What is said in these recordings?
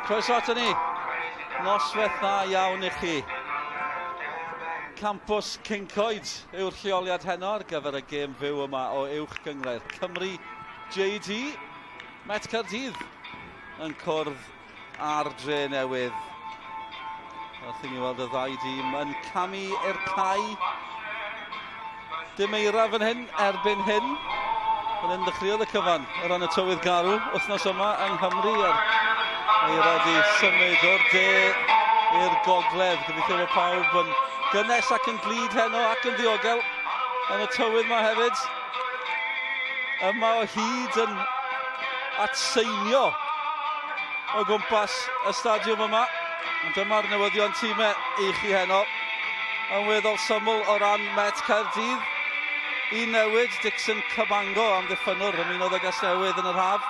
Croeso ato ni. Noswaith dda iawn I chi. Campws Cyncoed yw'r lleoliad heno ar gyfer y gêm fyw yma o uwch gyngrair Cymru JD. Met Caerdydd yn cwrdd ar Drenewydd. Wrth I ni weld y ddau dîm yn camu i'r cae. Dim eira fan hyn, erbyn hyn. Fan hyn dechreuodd y cyfan o ran y tywydd garw wythnos yma yng Nghymru. Eira di symud o'r de i'r gogledd. Gobeithio bod pawb yn gynnes ac yn glid heno ac yn ddiogel yn y tywydd yma hefyd. Yma o hyd yn atseinio o gwmpas y stadiwm yma. Dyma'r newyddion tîmau I chi heno. Yn weddol syml o ran Met Caerdydd. I newid Dixon Cabango am ddiffynwr ymunodd ag Newydd yn yr haf.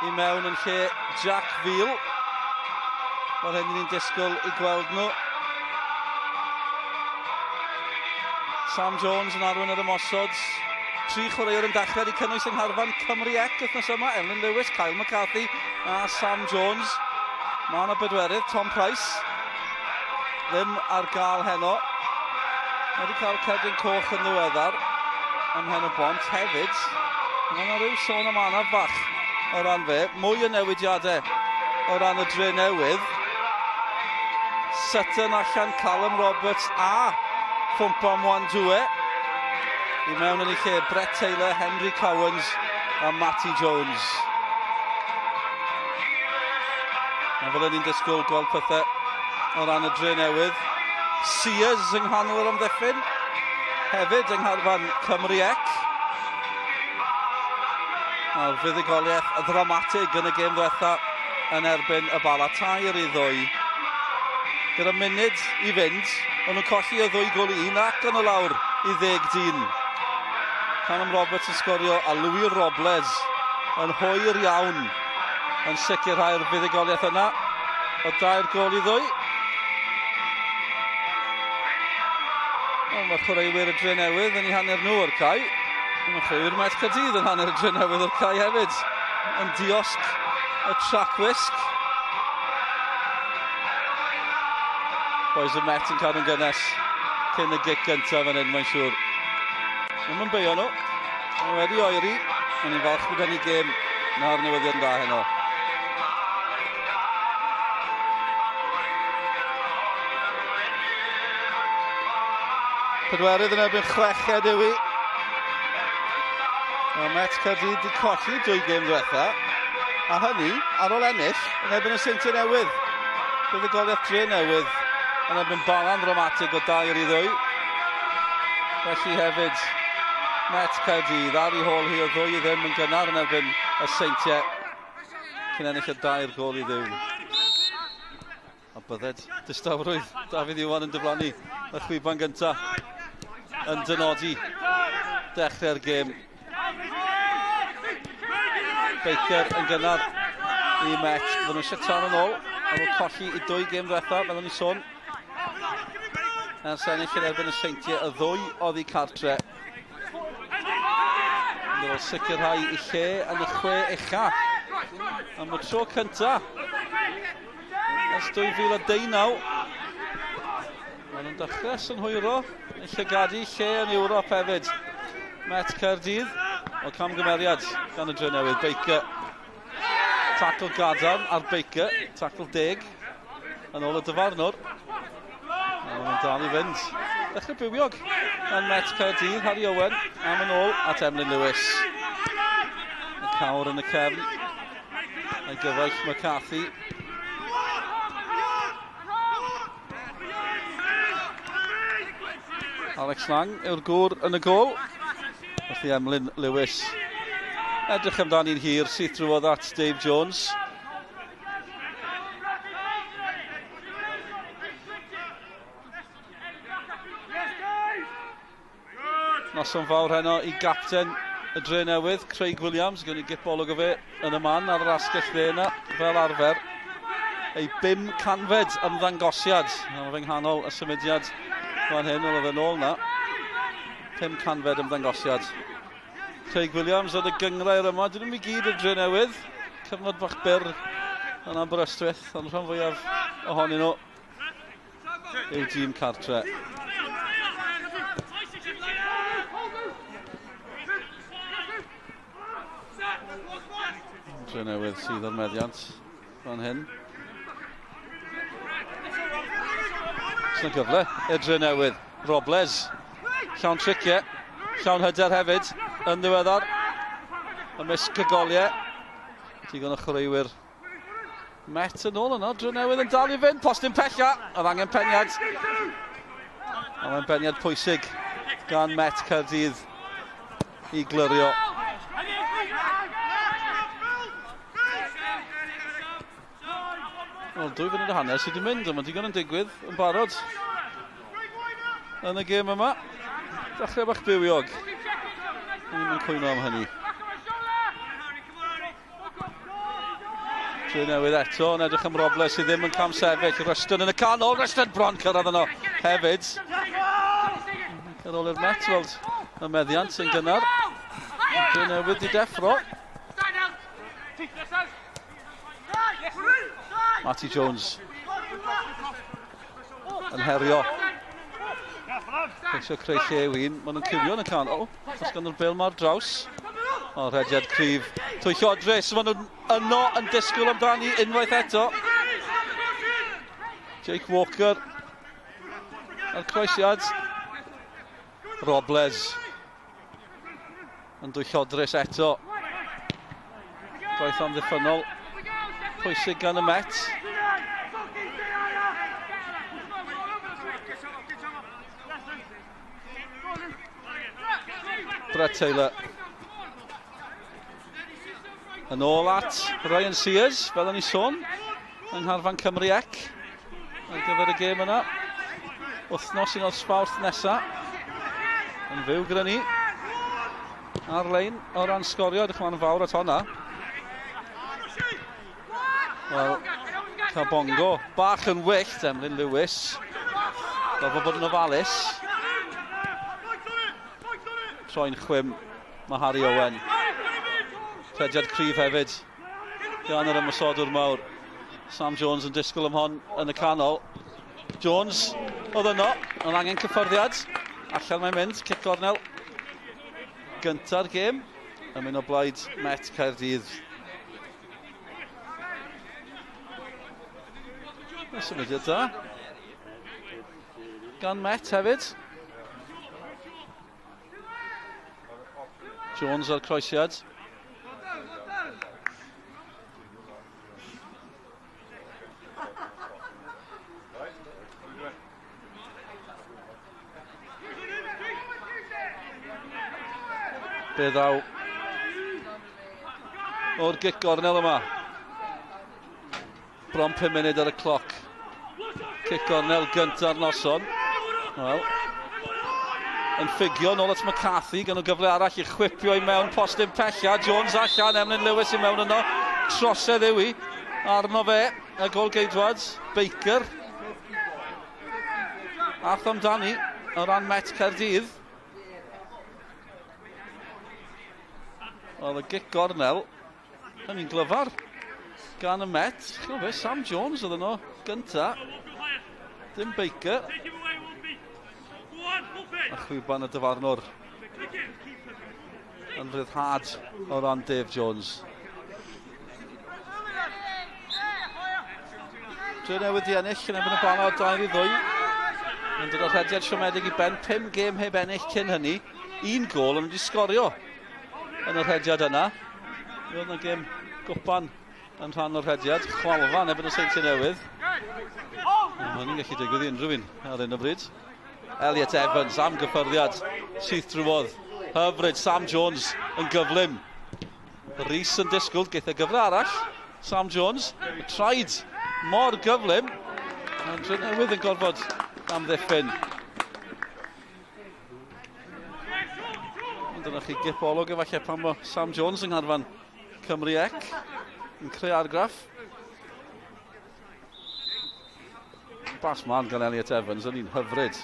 I mewn yn lle Jack Veal. Fel hyn ni'n disgwyl I gweld nhw. Sam Jones yn arwain ar ymosod. 3 chwaraewr yn dechrau I cynnwys yng ngharfan Cymru Ec wythnos yma. Elin Lewis, Kyle McCarthy a Sam Jones. Mae yna bedwerydd, Tom Price. Ddim ar gael heno. Wedi cael cerdyn coch yn ddiweddar. Am hen y bont hefyd. Mae yna rhyw sôn am anaf bach o ran fe. Mwy o newidiadau o ran y Drenewydd. Sutton allan, Callum Roberts a Ffwmpa Mwandwe. I mewn yn ei lle Brett Taylor, Henry Cowens a Matty Jones. A fel ni'n disgwyl gweld pethau o ran y Drenewydd. Sears yng nghanol yr amddiffyn. Hefyd yng ngharfan Cymru Ec. A'r fuddugoliaeth ddramatig yn y gêm ddiwetha yn erbyn y Bala tair I ddwy. Gyda munud I fynd, ond nhw'n colli y ddwy gol I 1 ac yn y lawr I 10-10. Callum Roberts yn sgorio a Louis Robles yn hwyr iawn yn sicrhau'r fuddugoliaeth yna o 2 gol I 2. Mae'r chwaraewyr y Drenewydd yn ei hanner nhw o'r cae. Mae'r chwaraewyr Met Caerdydd yn hanner y Drenewydd o'r cae hefyd. Yn diosg y tracwisg. Boys y Met yn cadw'n gynnes cyn y gic gyntaf fan hyn, mae'n siŵr. Ddim yn beio nhw. Mae wedi oeri. Mae'n ni'n falch bod yn ei gêm na'r newyddion da heno. Pedwerydd yn erbyn chweched yw I. Mae Met Caerdydd wedi colli 2 gêm diwetha. A hynny ar ôl ennill yn erbyn y Seintiau Newydd. Buddugoliaeth Drenewydd yn erbyn balan dramatig o 2-2. Felly hefyd Met Caerdydd ar ei hôl hi o 2-0 yn gynnar yn erbyn y Seintiau. Cyn ennill y 2 gol I 0. A bydded distawrwydd Dafydd Iwan yn diflannu y chwiban gyntaf yn dynodi dechrau'r gêm. Baker yn gynnar I Met. Fydden nhw eisiau tan yn ôl a nhw'n colli I 2 gêm diwetha fel o'n I sôn. Ers ennill yn erbyn y Seintiau y 2 oddi cartre. Yn ôl sicrhau I lle yn y 6 ucha. Am y tro cyntaf ers 2019. Maen nhw'n dechrau synhwyro yn llygadu lle yn Ewrop hefyd. Met Caerdydd o camgymeriad gan y Drenewydd. Baker. Tackle gadarn ar Baker. Tackle 10. Yn ôl y dyfarnwr. A maen dal I fynd. Dechrau bywiog yn Met Caerdydd. Harry Owen am yn ôl at Emlyn Lewis. Y cawr yn y cefn. A'i gyfaill McCarthy. Alex Lang yw'r gŵr yn y gol. Felly Emlyn Lewis edrych amdani'n hir sydd drwodd at Dave Jones. Noson fawr heno I gapten y Drenewydd, Craig Williams. Gwni gipolwg o fe yn y man ar yr asgell dde yna fel arfer. Ei 5 canfed ymddangosiad. Fel fy nghanol y symudiad fan hyn oedd yn ôl na. 5 canfed ymddangosiad. Craig Williams oedd y gyngrair yma. Dyn nhw'n I gyd y Drenewydd. Cyfnod bach byr yn Aberystwyth, ond rhan fwyaf ohonyn nhw yw dîm cartre. Drenewydd sydd o'r meddiant fan hyn. Sy'n gyfle, Drenewydd, Robles, llawn triciau, llawn hyder hefyd, yn ddiweddar, ymysg cygoliau, digon o chwaraewyr Met yn ôl yno, Drenewydd yn dal i fynd, postyn pella, oedd angen peniad, a mae'n beniad pwysig gan Met Caerdydd i glyrio. Wel, 2 funud a hanner sydd wedi mynd, ond digon yn digwydd yn barod yn y gêm yma. Dechrau bach bywiog. Ni'n mynd cwyno am hynny. Drenewydd eto, yn edrych am Robles sydd ddim yn cam sefyll. Ryston yn y canol, Ryston bron cyrraedd yno hefyd. Ar ôl i'r Met weld y meddiant yn gynnar. Drenewydd i deffro. Matty Jones yn herio. Eisiau creu lle wyn, maen nhw'n cywio yn y canol. Os gan nhw'r bil ma'r draws. O, rhediad cryf. Twychodris, maen nhw'n yno yn disgwyl amdani unwaith eto. Jake Walker ar croesiad. Robles yn Twychodris eto. Gwaith amddiffynol pwysig gan y Met. Brett Taylor yn ôl at Ryan Sears, fel o'n i sôn, yng ngharfan Cymru ec ar gyfer y gêm yna. Wythnos un o'r sbawrth nesa yn fyw gyda ni ar-lein o ran sgorio, ydych chi'n fawr at honna. Wel, Cabongo, bach yn wyllt, Emlyn Lewis. Gofod bod yn ofalus. Troi'n chwym, mae Harry Owen. Rhediad cryf hefyd. Gan yr ymwysodwr mawr. Sam Jones yn disgwyl am hon yn y canol. Jones, oedd yno, ond angen cyfforddiad. Allan mae'n mynd, cic gornel. Gynta'r gêm, yn mynd o blaid Met Caerdydd. Symudiad da. Gan Met hefyd. Jones ar croesiad. Be ddaw o'r gic gornel yma. Bron 5 munud ar y cloc. Cic gornel gynta'r noson. Wel, yn ffigio nôl at McCarthy, gan o gyfle arall i chwipio i mewn postyn pella. Jones allan, Emlyn Lewis i mewn yno. Trosedd yw i arno fe, y gol geidwad. Baker. Ath amdani o ran Met Caerdydd. Wel, y gic gornel yn un glyfar gan y Met. Chi'n be, Sam Jones oedd yno gynta. Dim Baker. A chwyban y dyfarnwr yn ryddhad o ran Dave Jones. Drenewydd i ennill yn ebyn y bana o 2-2. Yn dod o'r rhediad siomedig i ben. 5 gêm heb ennill cyn hynny. 1 gol yn wedi sgorio yn y rhediad yna. Roedd yna gêm gwpan yn rhan o'r rhediad. Chwalfan ebyn y Seintiau Newydd. Hynny'n gallu digwydd i unrhyw un ar un o bryd. Elliot Evans am gyffyrddiad sydd drwodd. Hyfryd, Sam Jones yn gyflym. Rhys yn disgwyl, geith y gyfle arall. Sam Jones, y traed mor gyflym. Ond Drenewydd yn gorfod am ddiffyn. Ond dyna chi gipolwg efallai pan mo Sam Jones yng ngharfan Cymru ec yn creu argraff. Bas man gan Elliot Evans, yn un hyfryd.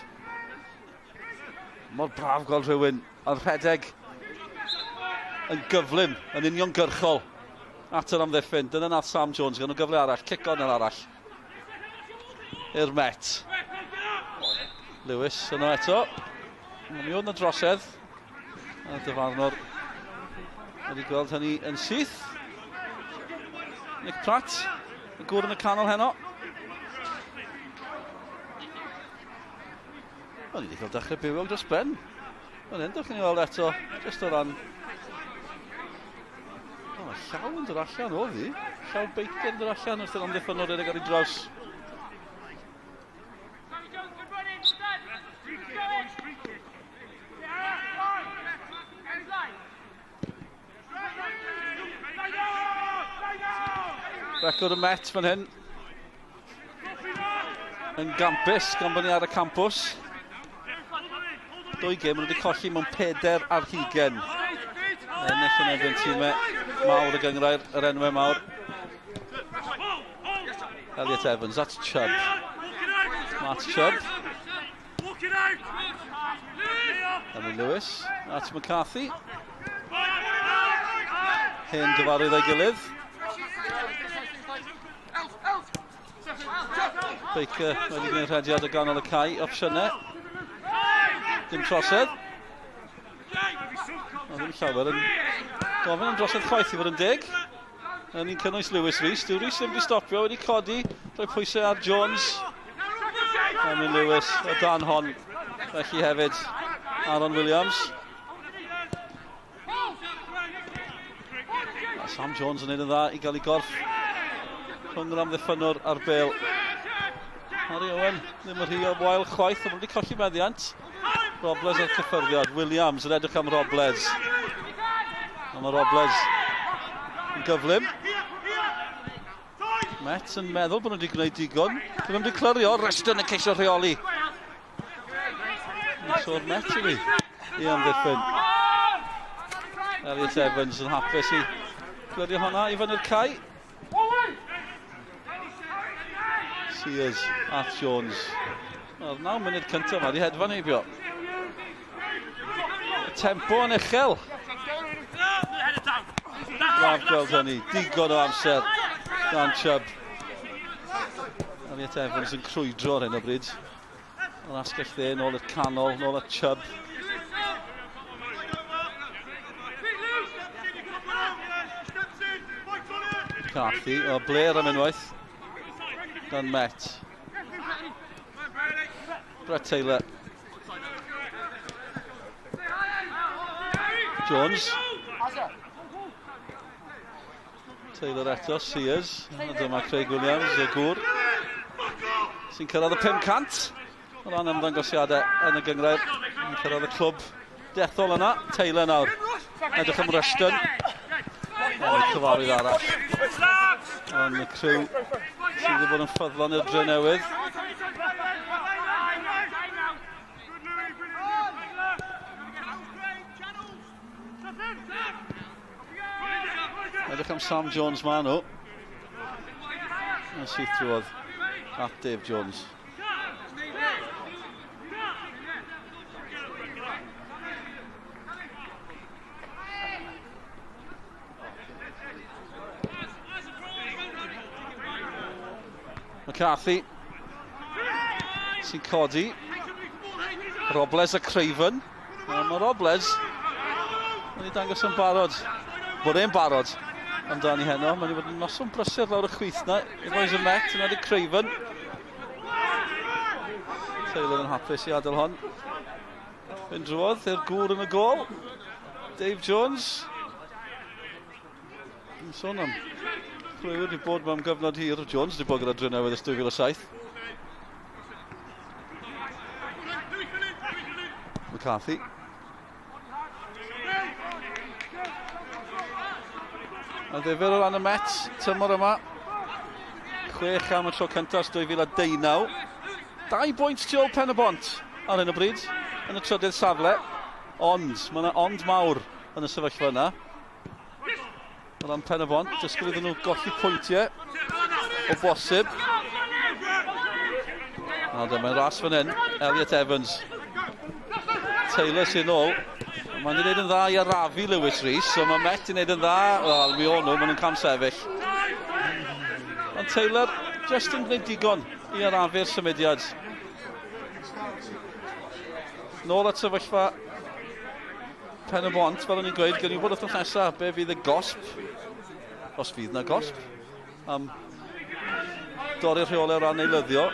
Mor braf gweld rhywun ar rhedeg yn gyflym, yn uniongyrchol at yr amddiffyn. Dyna nath Sam Jones, gan nhw gyfle arall, cic on arall. I'r Met. Lewis yno eto. Mi oedd na drosedd. A dyfarnwr wedi gweld hynny yn syth. Nick Pratt, y gŵr yn y canol heno. Ni wedi cael dechrau bywog dros ben. Yn hyn, dych chi'n gweld eto, jyst o ran... llaw yn dod allan o ddi. Llaw beic yn dod allan wrth yr amddiffynwr edrych ar ei draws. Record y Met fan hyn. Yn gampus, gan bod ni ar y campws. 2 gêm wedi colli mewn 4 ar 20. Ennill yn erbyn tîmau mawr y gyngrair, yr enwau mawr. Elliot Evans, that's Chubb. Matt Chubb. Emily Lewis, that's McCarthy. Hyn dyfarydd ei gilydd. Baker wedi gwneud rhediad o ganol y cae, opsiynau. Dim trosedd. Ddim llawer yn gofyn am drosedd chwaith i fod yn 10. Ni'n cynnwys Lewis Rees. Dyw Rees ddim wedi stopio, wedi codi. Rhoi pwysau ar Jones. Emily Lewis o dan hon. Felly hefyd Aaron Williams. A Sam Jones yn neud yn dda i gael ei gorff. Rhwng yr amddiffynwr a'r bêl. Harry Owen ddim yn rhy o wael chwaith, ond wedi colli meddiant. Robles ar cyffyrddiad, Williams yn edrych am Robles. A mae Robles yn gyflym. Met yn meddwl bod nhw wedi gwneud digon. Ddim wedi clyrio, Reston yn ceisio rheoli. So'r Met i fi, i amddiffyn. Elliot Evans yn hapus i clyrio honna i fyny'r cae. Sears at Jones. Wel, 9 munud cyntaf ma, di hedfan heibio. Y tempo yn uchel. Braf gweld hynny, digon o amser gan Chubb. Elliot Evans yn crwydro ar hyn o bryd. Yn asgell dde, nôl i'r canol, nôl at Chubb. Cathy, o Blair am unwaith. Dan Met. Brett Taylor. Jones. Taylor eto, Sears. A dyma Craig Williams, y gŵr. Sy'n cyrraedd y 500. O ran ymddangosiadau yn y gyngrair. Yn cyrraedd y clwb dethol yna. Taylor nawr. Edrych am Rushton. Yn y cyfarwydd arall. Yn y criw sydd wedi bod yn ffyddlon i'r Drenewydd. Edrych am Sam Jones ma nhw. Yn syth drwodd at Dave Jones. McCarthy sy'n codi. Robles a Craven. Mae Robles wedi dangos yn barod. Bod e'n barod amdani heno. Mae wedi bod yn noson brysur lawr y chwith na. I boes y Met, yna di Craven. Taylor yn hapus i adael hon. Fynd drwodd, i'r gŵr yn y gol. Dave Jones. Yn sôn am Clywyd wedi bod mewn gyfnod hir. Jones wedi bod gyda Drenewydd ys 2007. McCarthy. A ddifur o ran y Met, tymor yma. 6 am y tro cyntaf 2019. 2 bwynt tu ôl Pen y Bont ar hyn o bryd, yn y trydydd safle. Ond, mae yna ond mawr yn y sefyllfa yna. O ran Pen y Bont, dysgwyl iddyn nhw golli pwyntiau o bosib. A dyma'n ras fan hyn, Elliot Evans. Taylor sy'n ôl. Mae'n gwneud yn dda i arafu Lewis Rees, so mae Met yn gwneud yn dda, wel, mi o'n nhw, maen nhw'n cam sefyll. Ond Taylor just yn gwneud digon i arafu'r symudiad. Nôl at sefyllfa pen y bont, fel o'n i'n gweud, gen i bod wrth nesaf, be fydd y gosb, os fydd na gosb, am dorri'r rheolau o ran eilyddio.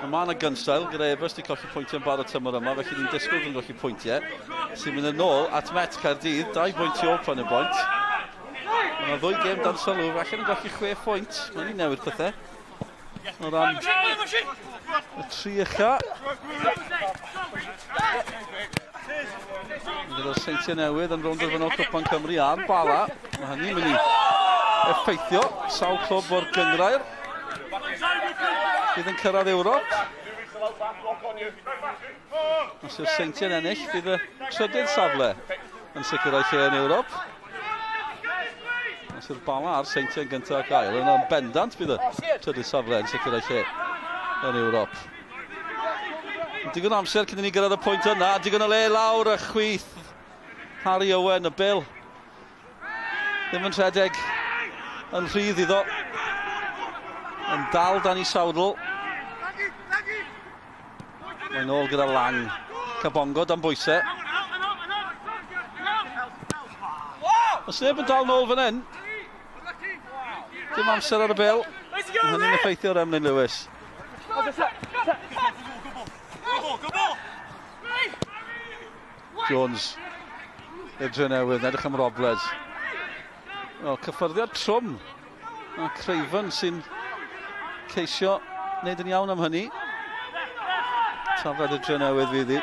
Mae yna gynsail, gyda Ebers di colli pwyntiau yn barod tymor yma, felly ni'n disgwyl yn colli pwyntiau. Sy'n mynd yn ôl at Met Caerdydd, 2 bwynt o pen y bont. Mae yna 2 gêm dan sylw, felly ni'n golli 6 pwynt. Mae ni'n newid pethau. O ran y 3 ucha. Gyda'r seintiau newydd yn rownd o'r Cwpan Cymru a'r Bala. Mae hynny'n mynd i effeithio sawl clwb o'r gyngrair. Bydd yn cyrraedd Ewrop. Os yw'r seintiau'n ennill, bydd y trydydd safle yn sicrhau lle yn Ewrop. Os yw'r Bala a'r seintiau'n gyntaf ac ail, yn bendant bydd y trydydd safle yn sicrhau lle yn Ewrop. Digon amser cyn i ni gyrraedd y pwynt yna, digon o le lawr y chwith. Harry Owen, y Bill. Ddim yn rhedeg yn rhydd iddo. Yn dal dan i sawdl. Mae'n ôl gyda Lang. Cabongo dan bwysau. Os neb yn dal nôl fan hyn, dim amser ar y Bill. Hynny'n effeithio ar Emlyn Lewis. Jones i'r Drenewydd, edrych am Robles. Cyffyrddiad trwm. A Creifen sy'n ceisio wneud yn iawn am hynny. Tafod y Drenewydd fydd hi.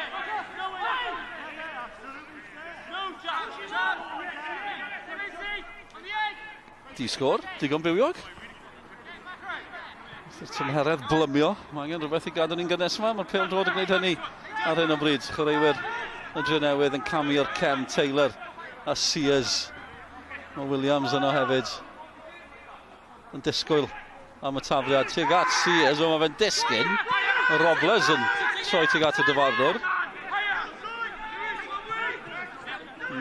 Di-sgor, digon bywiog. Tymheredd blymio. Mae angen rhywbeth i gadw ni'n gynnes yma. Mae'r pêl-drod yn gwneud hynny ar hyn o bryd. Chwaraewyr y Drenewydd yn camu'r cefn. Taylor a Sears. Mae Williams yno hefyd yn disgwyl am y tafliad. Tuag at Sears, o mae fe'n disgyn. Mae Robles yn troi tuag at y dyfarnwr.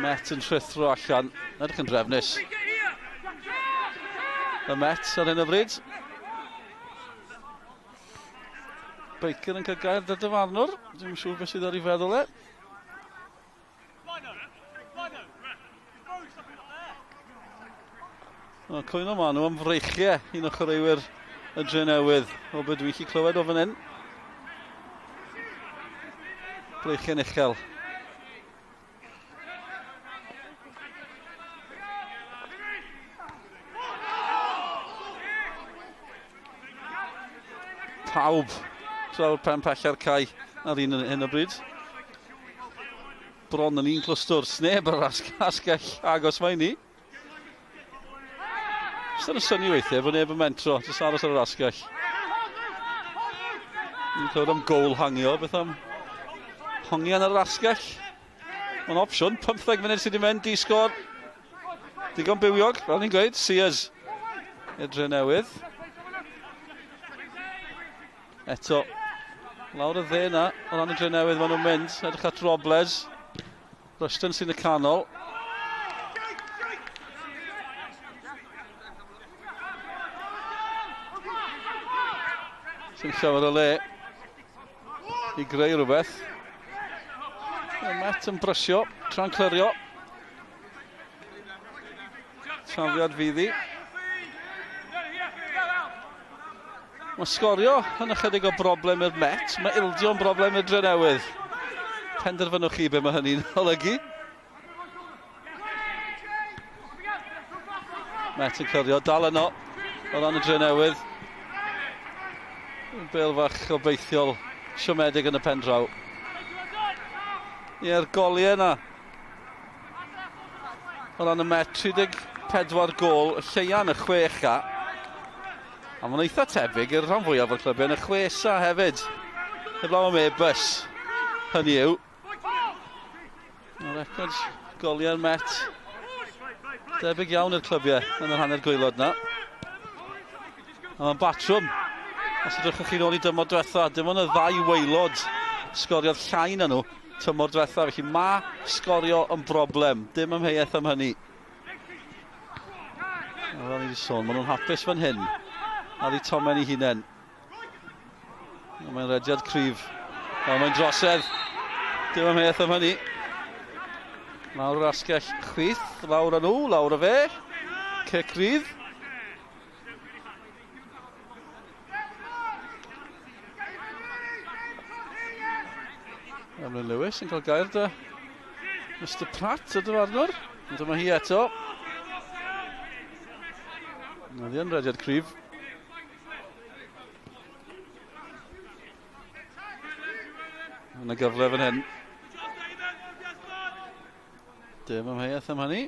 Met yn trithro allan. Edrych yn drefnus. Y Met ar hyn o bryd. Baker yn cael gair dy dyfarnwr. Dwi'n siŵr beth sydd ar ei feddwl e. Cwyno ma nhw am freichiau un o chwaraewyr y Drenewydd. O beth dwi'n chi clywed o fan hyn. Breichiau'n uchel. Pawb traw'r pen pella'r cae ar un hyn o bryd. Bron yn un clwstwr, sneb yr asgell agos mae ni. Ystod yn syni weithiau bod neb yn mentro, jyst aros ar yr asgell. Ni'n clywed am gôl hangio, beth am hongian ar yr asgell. Mae'n opsiwn, 15 munud sydd wedi mynd, di-sgor. Digon bywiog, fel ni'n gweud, Sears i'r Drenewydd. Eto, lawr y dde yna, o ran y Drenewydd maen nhw'n mynd, edrych at Robles. Rushton sy'n y canol. Sy'n llawer o le i greu rhywbeth. Met yn brysio, tra'n clirio. Trafiad fyddi. Mae Sgorio yn ychydig o broblem i'r Met. Mae Ildio'n broblem i'r Drenewydd. Penderfynwch chi be mae hynny'n olygu. Met yn clirio, dal yno o ran y Drenewydd. Bêl fach obeithiol siomedig yn y pen draw. Ie'r goliau yna. O ran y Met, 34 gol, y lleian y 6 a. A mae'n eitha tebyg i'r rhan fwyaf o'r clybiau yn y 6 a hefyd. Heblaw am Ebers. Hynny yw. Y record goliau'r Met. Debyg iawn i'r clybiau yn yr hanner gwaelod yna. A mae'n batrwm. Os ydych chi nôl i dymor diwetha, dim ond y 2 waelod sgoriodd llai na nhw. tymor diwethaf, felly mae sgorio yn broblem, dim ymheuaeth am hynny. Fel ni wedi sôn, maen nhw'n hapus fan hyn. Ar ei tomen ei hunain. Mae'n rediad cryf. Mae'n drosedd. Dim ymheuaeth am hynny. Lawr yr asgell chwith. Lawr â nhw, lawr â fe. Cic rydd. Emlyn Lewis yn cael gair da Mr Pratt y dyfarnwr. Dyma hi eto. Oedd hi'n rediad cryf. Yna gyfle fan hyn. Dim ymheuaeth am hynny.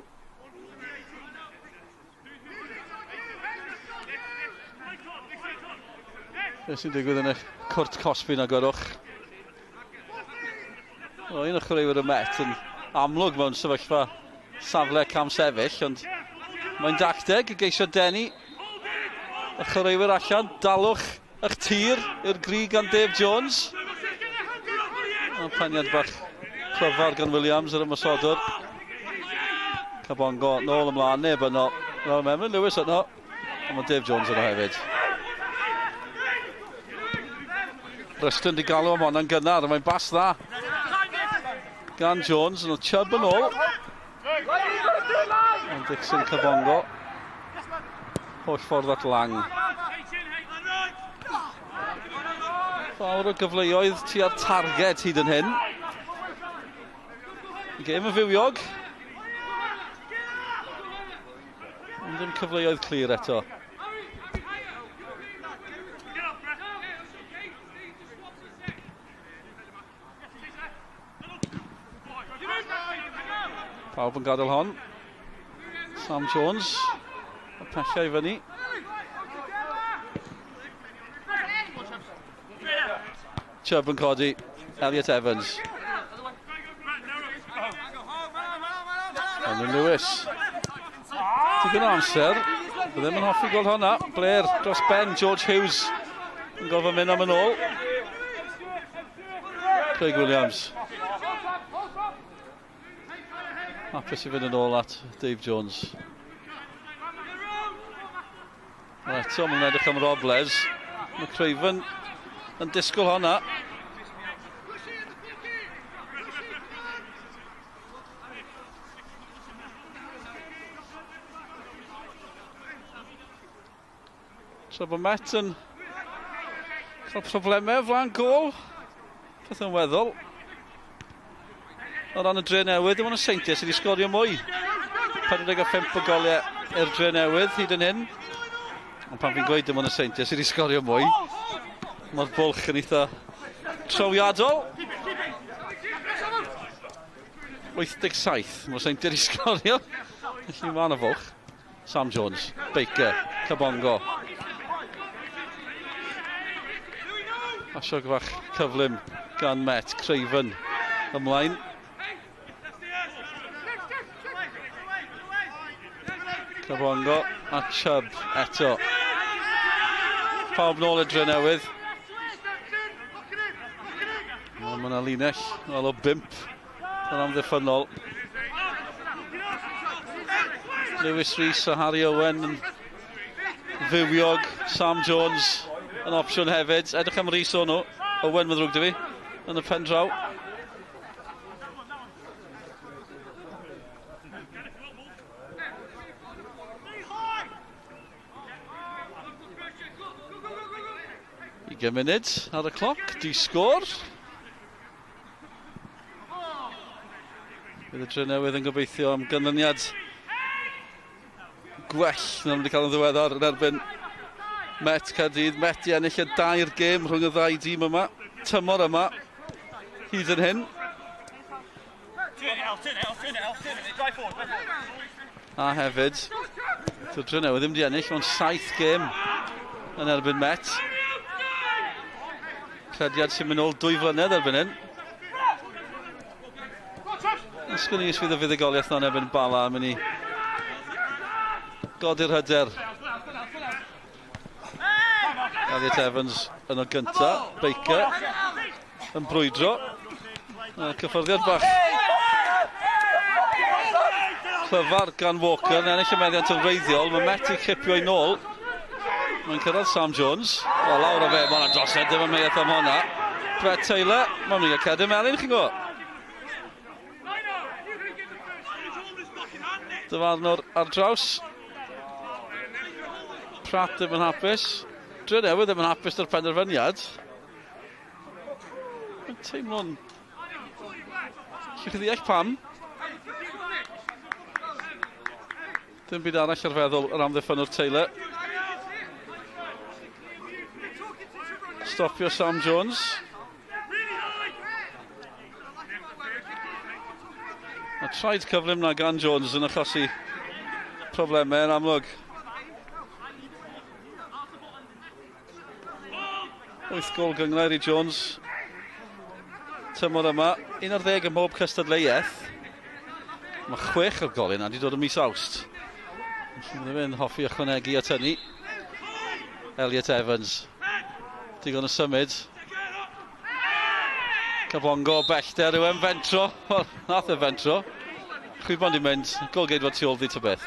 Beth sy'n digwydd yn eich cwrt Cosby na gorwch? O, un o chwaraewyr y Met yn amlwg mewn sefyllfa safle cam sefyll, ond mae'n dacteg y geisio denu y chwaraewyr allan. Dalwch eich tir i'r grig gan Dave Jones. A peniad bach clyfar gan Williams ar y masodwr. Cabongo nôl ymlaen, neb yno. Wel, Emlyn Lewis yno. A mae Dave Jones yno hefyd. Preston di galw am hwnna'n gynnar, a mae'n bas dda gan Jones, yn o Chubb yn ôl. And Dixon Cabongo. Holl ffordd at Lang. Fawr o gyfleoedd tua'r targed hyd yn hyn. Gêm y fywiog. Ond dim cyfleoedd clir eto. Pawb yn gadael hon. Sam Jones. A pellau fyny. Chubb yn codi. Elliot Evans. Emlyn Lewis. Digon o amser. Byddem yn hoffi gweld honna. Blair dros ben. George Hughes yn gofyn mynd am yn ôl. Craig Williams. Hapus i fynd yn ôl at Dave Jones. Eto, mae'n edrych am Robles. Mae Craven yn disgwyl honna. So bod Met yn cael problemau flaen gol. Peth yn weddol. O ran y Drenewydd, dim ond y Seintiau sydd wedi sgorio mwy. 45 o goliau i'r Drenewydd hyd yn hyn. Ond pan fi'n gweud dim ond y Seintiau sydd wedi sgorio mwy, mae'r bwlch yn eitha trawiadol. 87 mae'r Seintiau wedi sgorio. Felly mae yna fwlch. Sam Jones, Baker, Cabongo. Asiog fach cyflym gan Met, Craven ymlaen. Cabongo a Chubb eto. Pawb nôl y Drenewydd. Mae yna linell fel o 5 yn amddiffynol. Lewis Rees a Harry Owen yn fywiog. Sam Jones yn opsiwn hefyd. Edrych am Rees o nhw. Owen mae'n ddrwg dy fi yn y pen draw. Munud ar y cloc, di-sgor. Bydd y Drenewydd yn gobeithio am ganlyniad gwell na wedi cael yn ddiweddar yn erbyn Met Caerdydd. Met i ennill y 2 gêm rhwng y ddau dîm yma, tymor yma, hyd yn hyn. A hefyd, y Drenewydd ddim wedi ennill mewn 7 gêm yn erbyn Met. Crediad sy'n mynd ôl 2 flynedd erbyn hyn. Ysgwn i os fydd y fuddugoliaeth na'n erbyn Bala yn mynd i godi'r hyder. Elliot Evans yn o gynta. Baker yn brwydro. Cyffyrddiad bach clyfar gan Walker, yn ennill y meddiant yn reiddiol. Mae Met i cipio i nôl. Mae'n cyrraedd Sam Jones. O, lawr o fe, mae'n adrosed, dim yn meiaeth am hwnna. Brett Taylor, mae'n mynd i Caerdydd melyn, chi'n go? Dyfarnwr ar draws. Pratt ddim yn hapus. Drenewydd ddim yn hapus dy'r penderfyniad. Mae'n teimlo'n... Chi'n chi ddeall pam? Dim byd arall ar feddwl yr amddiffynwr Taylor. Stopio Sam Jones. A traed cyflym na gan Jones yn achosi problemau yn amlwg. 8 gol gynglair i Jones. Tymor yma, 11 ym mhob cystadleuaeth. Mae 6 o'r golyn a wedi dod yn mis Awst. Ddim yn hoffi ychwanegu at hynny. Elliot Evans. Digon y symud. Cabongo bellter yw fentro. Wel, nath e fentro. Chwybon di mynd. Golgeidfa tu ôl ddi ta beth.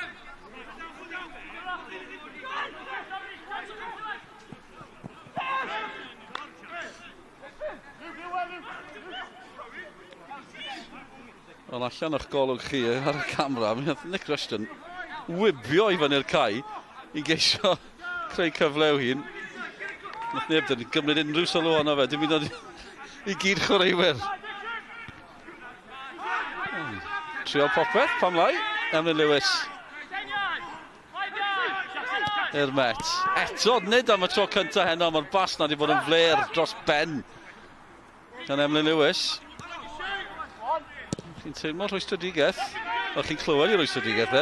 Wel, allan o'ch golwg chi ar y camera, mi oedd Nick Rushton wybio i fyny'r cae i geisio creu cyfle i'w hun. Nath neb dyn gymryd unrhyw sylw ono fe, dim mynd i gyd chwaraewyr. Trial popeth, pam lai, Emlyn Lewis. I'r Met. Eto, nid am y tro cyntaf heno, mae'r bas na wedi bod yn fler dros ben. Gan Emlyn Lewis. Chi'n teimlo rhwystredigaeth. O, chi'n clywed i rhwystredigaeth,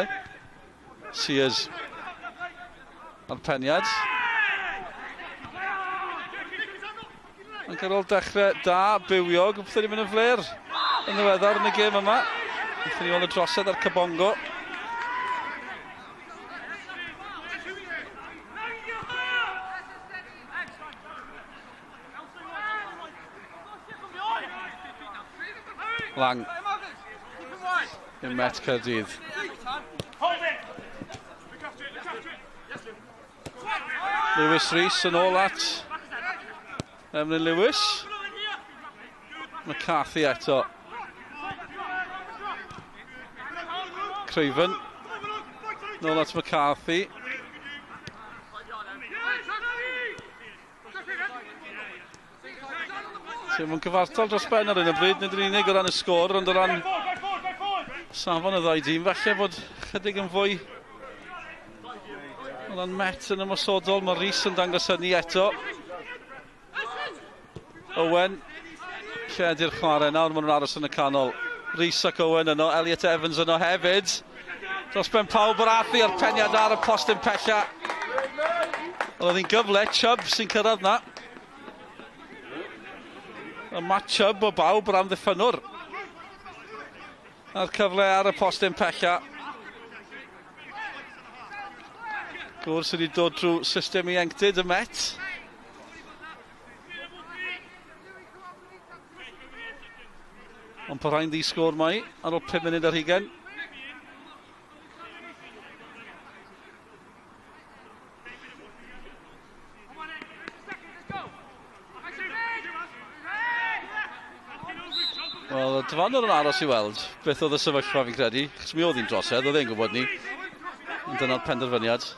Sears ar peniad. Ac ar ôl dechrau da, bywiog, beth ydy mynd yn fler yn ddiweddar yn y gêm yma. Wnaethon ni ôl y drosedd ar Cabongo. Lang. In Met Caerdydd. Lewis Rees yn ôl at Emlyn Lewis. McCarthy eto. Craven. Nôl at McCarthy. Mae'n gyfartal dros ben ar un y bryd, nid yn unig o ran y sgôr, ond o ran safon y ddau dîm. Falle bod chydig yn fwy o ran Met yn ymosodol. Mae Rees yn dangos hynny eto. Owen, lledu'r chwarae nawr, maen nhw'n aros yn y canol. Rees ac Owen yno, Elliot Evans yno hefyd. Dros ben pawb o'r Arthi a'r peniad ar y postyn pella. Oedd hi'n gyfle, Chubb sy'n cyrraedd na. Y match-up o bawb o'r amddiffynwr. A'r cyfle ar y postyn pella. Gwrs wedi dod drwy system ieuenctid y Met. Ond pa rhain ddi-sgôr mai ar ôl 5 munud ar hugain. Wel, y dyfarnwr yn aros i weld beth oedd y sefyllfa fi'n credu. Chos mi oedd hi'n drosedd, oedd e'n gwybod ni. Ond dyna'r penderfyniad.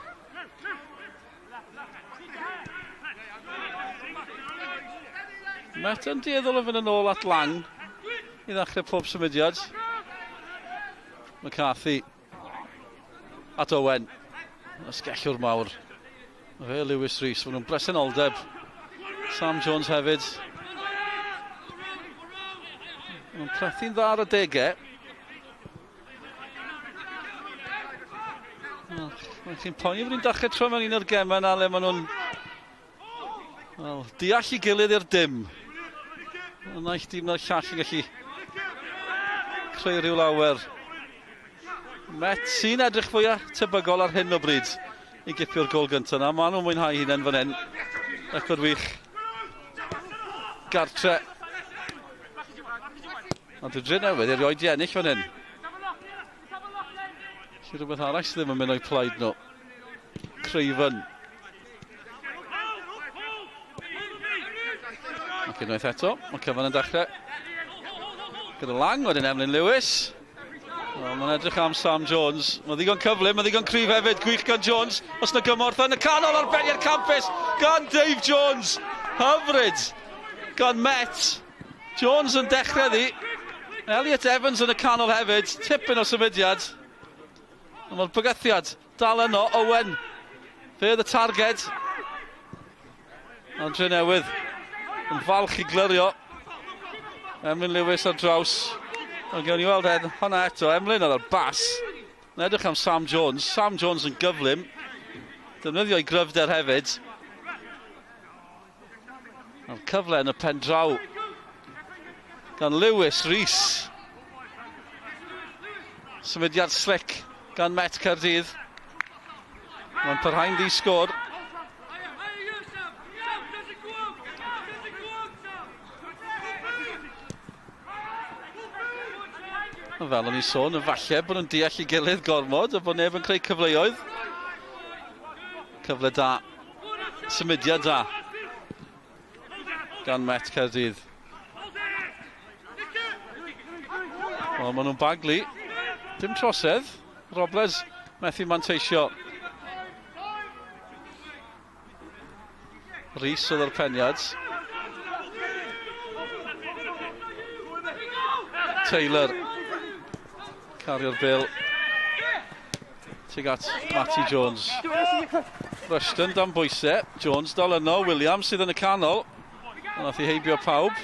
Met yn dieddol o fynd yn ôl at Lang i ddechrau pob symudiad. McCarthy at Owen. Ysgellwr mawr. Fe Lewis Rees, maen nhw'n bresenoldeb. Sam Jones hefyd. Mae'n plethu'n dda ar y degau. Mae'n chi'n poeni fod ni'n dechrau tro mewn un o'r gemau na le maen nhw'n deall i gilydd i'r dim. Mae'n naill dim na'r llall yn gallu creu rhyw lawer. Met sy'n edrych fwyaf tebygol ar hyn o bryd i gipio'r gol gyntaf na. Maen nhw'n mwynhau hunain fan hyn. Record wych. Gartre. Ond y Drenewydd erioed i ennill fan hyn. Felly rhywbeth arall sydd ddim yn mynd o'i plaid nhw. Creifen. Ac unwaith eto, mae cyfan yn dechrau. Gyda Lang, wedyn Emlyn Lewis. Mae'n edrych am Sam Jones. Mae ddigon cyflym, mae ddigon cryf hefyd. Gwych gan Jones. Os na gymorth yn y canol arbeniad campus. Gan Dave Jones. Hyfryd. Gan Met. Jones yn dechrau ddi. Elliot Evans yn y canol hefyd. Tipyn o symudiad. Mae'r bygythiad dal yno. Owen. Fe oedd y targed. Ond Drenewydd yn falch i glyrio. Emlyn Lewis ar draws. Ond gewn ni weld hwnna eto. Emlyn ar y bas. Yn edrych am Sam Jones. Sam Jones yn gyflym. Defnyddio i gryfder hefyd. A'r cyfle yn y pen draw. Gan Lewis Rhys. Symudiad slick gan Met Caerdydd. Mae'n parhain ddi sgôr. Fel o'n i sôn, falle bod nhw'n deall i gilydd gormod a bod neb yn creu cyfleoedd. Cyfle da. Symudiad da. Gan Met Caerdydd. O, maen nhw'n baglu. Dim trosedd. Robles methu manteisio. Rhys oedd yr peniad. Taylor. Cario'r bil. Tuag at Matty Jones. Rushton dan bwysau. Jones dal yno. Williams sydd yn y canol. Nath i heibio pawb.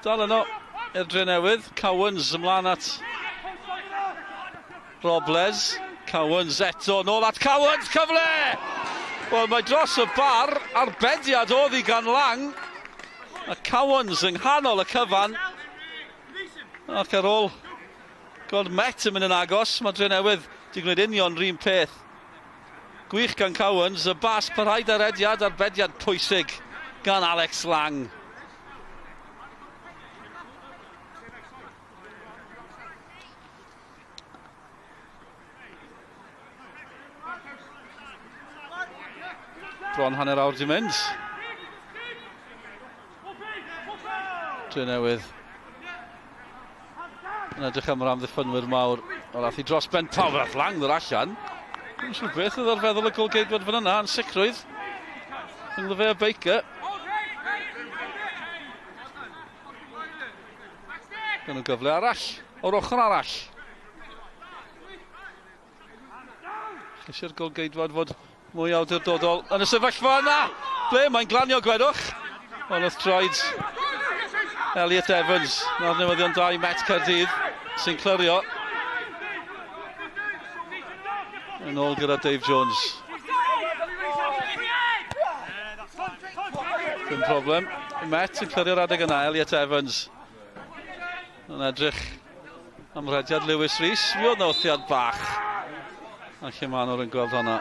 Dal yno. Drenewydd. Cowens ymlaen at Robles. Cowens eto. Nôl at Cowens. Cyfle! Wel, mae dros y bar. Arbediad oedd i gan Lang. A Cowens yng nghanol y cyfan. Ac ar ôl gweld Met yn mynd yn agos, mae Drenewydd di gwneud union rhywun peth. Gwych gan Cowens, y bas parhaid arediad arbediad pwysig gan Alex Lang. Bron hanner awr di mynd. Drenewydd yn edrych am yr amddiffynwyr mawr. O, nath i dros ben pawb ath Lang ddod allan. Dwi'n siŵr beth oedd ar feddwl y golgeidwad fan yna, yn sicrwydd. Ynghlw fe a Baker. Gan nhw gyfle arall, o'r ochr arall. Lleisiau'r golgeidwad fod mwy awdurdodol yn y sefyllfa yna. Ble mae'n glanio gwedwch. Ond wrth droed Elliot Evans. Nawr newyddion da i Met Caerdydd sy'n clyrio. Yn ôl gyda Dave Jones. Dim problem. Met yn clyrio'r adeg yna, Elliot Evans. Yn edrych am rediad Lewis Rhys. Mi oedd na wthiad bach. A lle maen nhw'n gweld hwnna.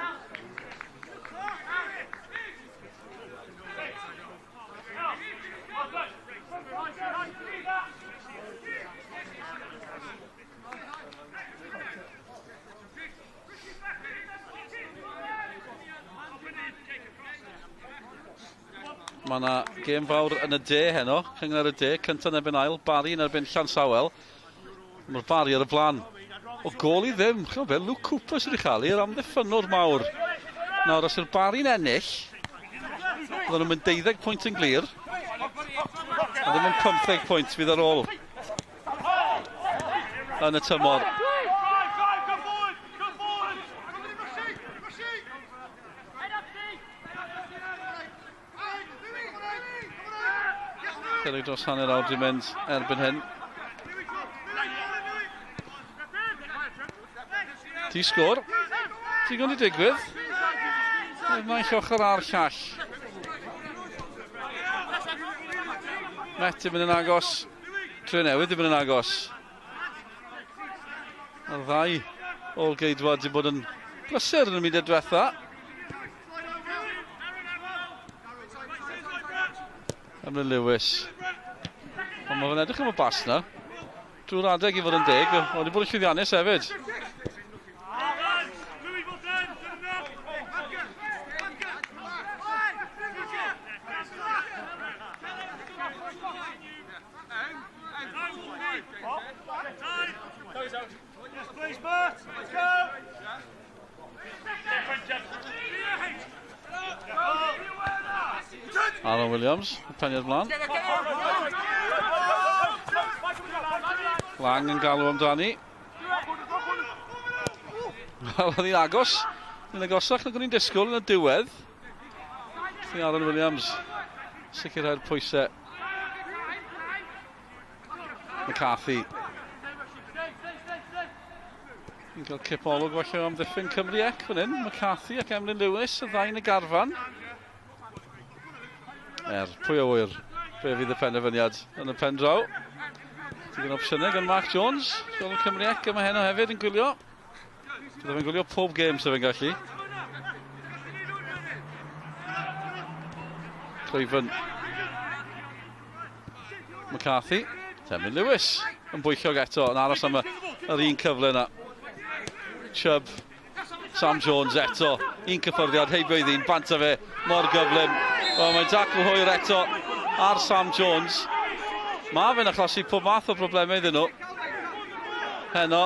Mae yna gêm fawr yn y de heno, cyngor y de, cyntaf yn erbyn ail, Barry yn erbyn Llansawel. Mae'r Barry ar y blaen. O gol i ddim, chi'n fel Luke Cooper sydd wedi chael i'r amddiffynwr mawr. Nawr, os yw'r Barry'n ennill, bydden nhw'n mynd 12 pwynt yn glir, a ddim yn 15 pwynt fydd ar ôl yn y tymor. Cerrig dros hanner awr di mynd erbyn hyn. Di sgôr. Digon i digwydd. Mae'n ochr ar llall. Met yn mynd yn agos. Drenewydd yn mynd yn agos. A'r ddau ôl-geidwad wedi bod yn brysur yn y munud diwetha. Emlyn Lewis. Ond mae fe'n edrych am y bas na. Drwy'r adeg I fod yn deg. Oedd wedi bod yn llwyddiannus hefyd. Alan Williams, penniad mlaen. Lang yn galw amdani. Wel, oedd hi'n agos. Yn agosach nag o'n i'n disgwyl yn y diwedd. Thi Alan Williams. Sicrhau'r pwysau. McCarthy. Ni'n cael cipolwg falle am ddiffyn Cymru ec fan hyn. McCarthy ac Emlyn Lewis, y ddau yn y garfan. Pwy o wyr, be fydd y penderfyniad yn y pen draw. Digon opsiynau gan Mark Jones. Fel y Cymru ec yma heno hefyd yn gwylio. Bydde fe'n gwylio pob gêm sef fe'n gallu. Craven. McCarthy. Emlyn Lewis yn bwyllog eto yn aros am yr un cyfle yna. Chubb. Sam Jones eto. Un cyffyrddiad, heibio I ddyn, banta fe, mor gyflym. O, mae'n tacl hwyr eto ar Sam Jones. Mae fe'n achosi pob math o broblemau iddyn nhw. Heno.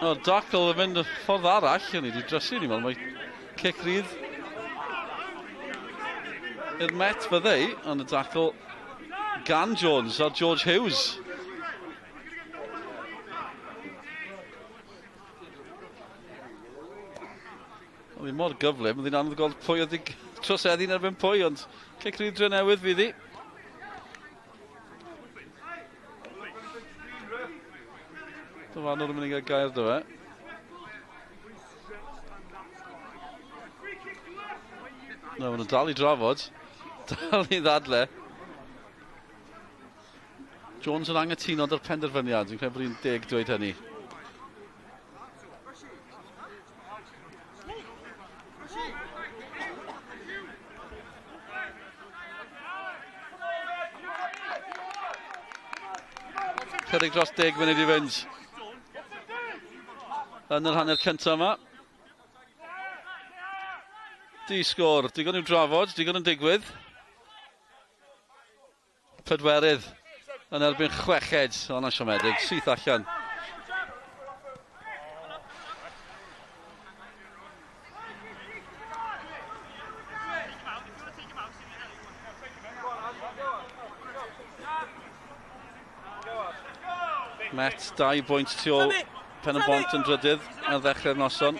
O, dacl yn mynd ffordd arall. Ni wedi drysu ni, mae Caerdydd i'r Met fyddai, ond y dacl gan Jones ar George Hughes. Oedd hi'n mor gyflym, oedd hi'n anodd gweld pwy oedd hi'n troseddi'n erbyn pwy, ond Caerdydd Drenewydd fydd hi. Dyfanwr yn mynd I gael gair do fe. No, maen nhw'n dal I drafod. Dal I ddadle. Jones yn angytuno o'r penderfyniad. Dwi'n credu bod hi'n deg dweud hynny. Chydig dros 10 munud I fynd yn yr hanner cyntaf yma. Di-sgôr, digon i'w drafod, digon yn digwydd. Pedwerydd yn erbyn chweched, ond siomedig, syth allan. Met 2 bwynt tu ôl pen y bont yn drydydd ar ddechrau'r noson.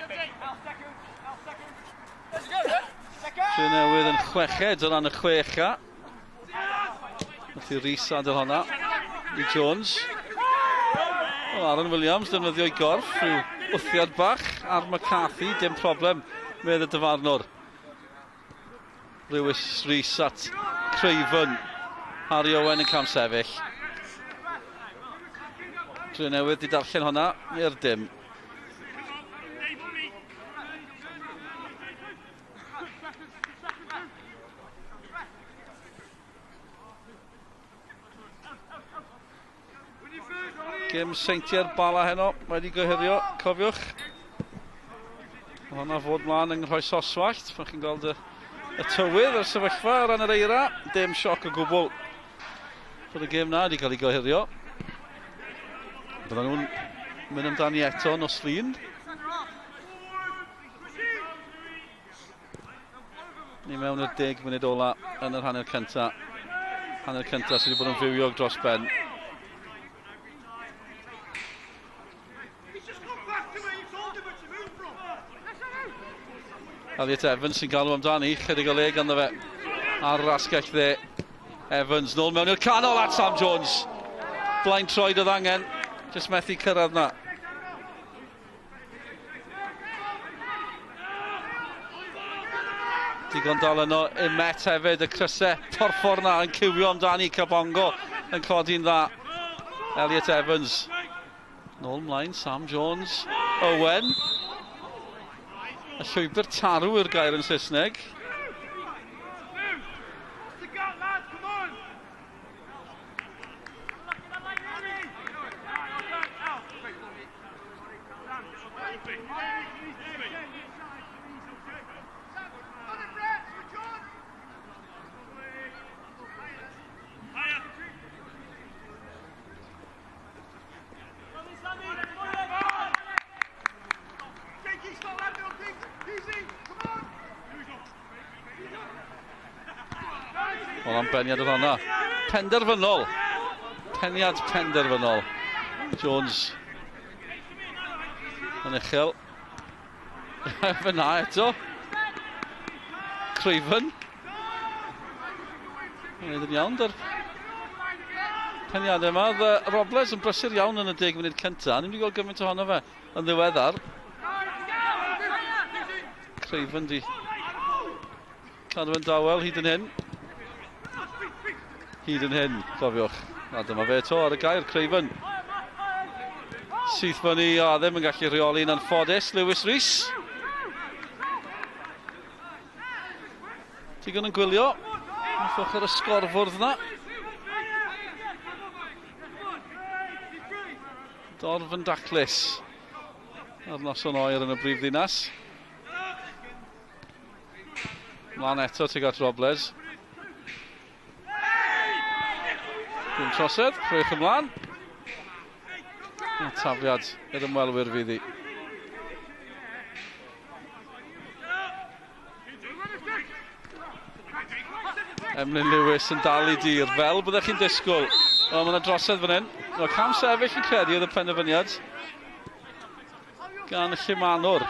Drenewydd yn chweched o ran y chwecha. Nath I Rhys adael honna I Jones. O, Alan Williams defnyddio I gorff rhyw wthiad bach ar McCarthy, dim problem med y dyfarnwr. Lewis Rhys at Craven. Harry Owen yn cam sefyll. Drenewydd I darllen honna i'r dim. Gym seintiau'r bala heno wedi gyhirio, cofiwch. Honna fod mlaen yng Nghroi Soswallt. Fach chi'n gweld y tywydd yr sefyllfa ar ran yr eira. Dim sioc o gwbl. Bod y gym na wedi cael ei gyhirio. Bydden nhw'n mynd amdani eto nos Llun. Ni mewn i'r 10 munud ola yn yr hanner cynta. Hanner cynta sydd wedi bod yn fywiog dros ben. Elliot Evans sy'n galw amdani, chydig o le ganddo fe ar rasgell dde. Evans nôl mewn i'r canol at Sam Jones. Blaen troed oedd angen. Just methu cyrraedd na. Digon dal yno I Met hefyd, y crysau porffor na yn cywio amdani Cabongo yn codi'n dda. Elliot Evans. Nôl mlaen, Sam Jones. Owen. Y llwybr tarw yw'r gair yn Saesneg. Wel am beniad oedd hwnna. Penderfynol. Peniad penderfynol. Jones. Yn uchel. Fyna eto. Craven. Yn edrych yn iawn dy'r peniadau yma. Oedd Robles yn brysur iawn yn y 10 munud cyntaf. Ni'n mynd i gael gymaint ohono fe yn ddiweddar. Craven di cadw yn dawel hyd yn hyn. Hyd yn hyn, cofiwch. A dyma fe eto ar y gair, Craven. Syth fyny, a ddim yn gallu rheoli'n anffodus, Lewis Rhys. Digon yn gwylio. Nathwch ar y sgorfwrdd na. Dorf yn daclus. Ar noson oer yn y brif ddinas. Mlaen eto tuag at Robles. Dwi'n trosedd, rhywch ymlaen. Tafiad i'r ymwelwyr fydd hi. Emlyn Lewis yn dal i dir, fel byddech chi'n disgwyl. O, mae yna drosedd fan hyn. O, cam sefyll yn credu oedd y penderfyniad. Gan y Llimanwr.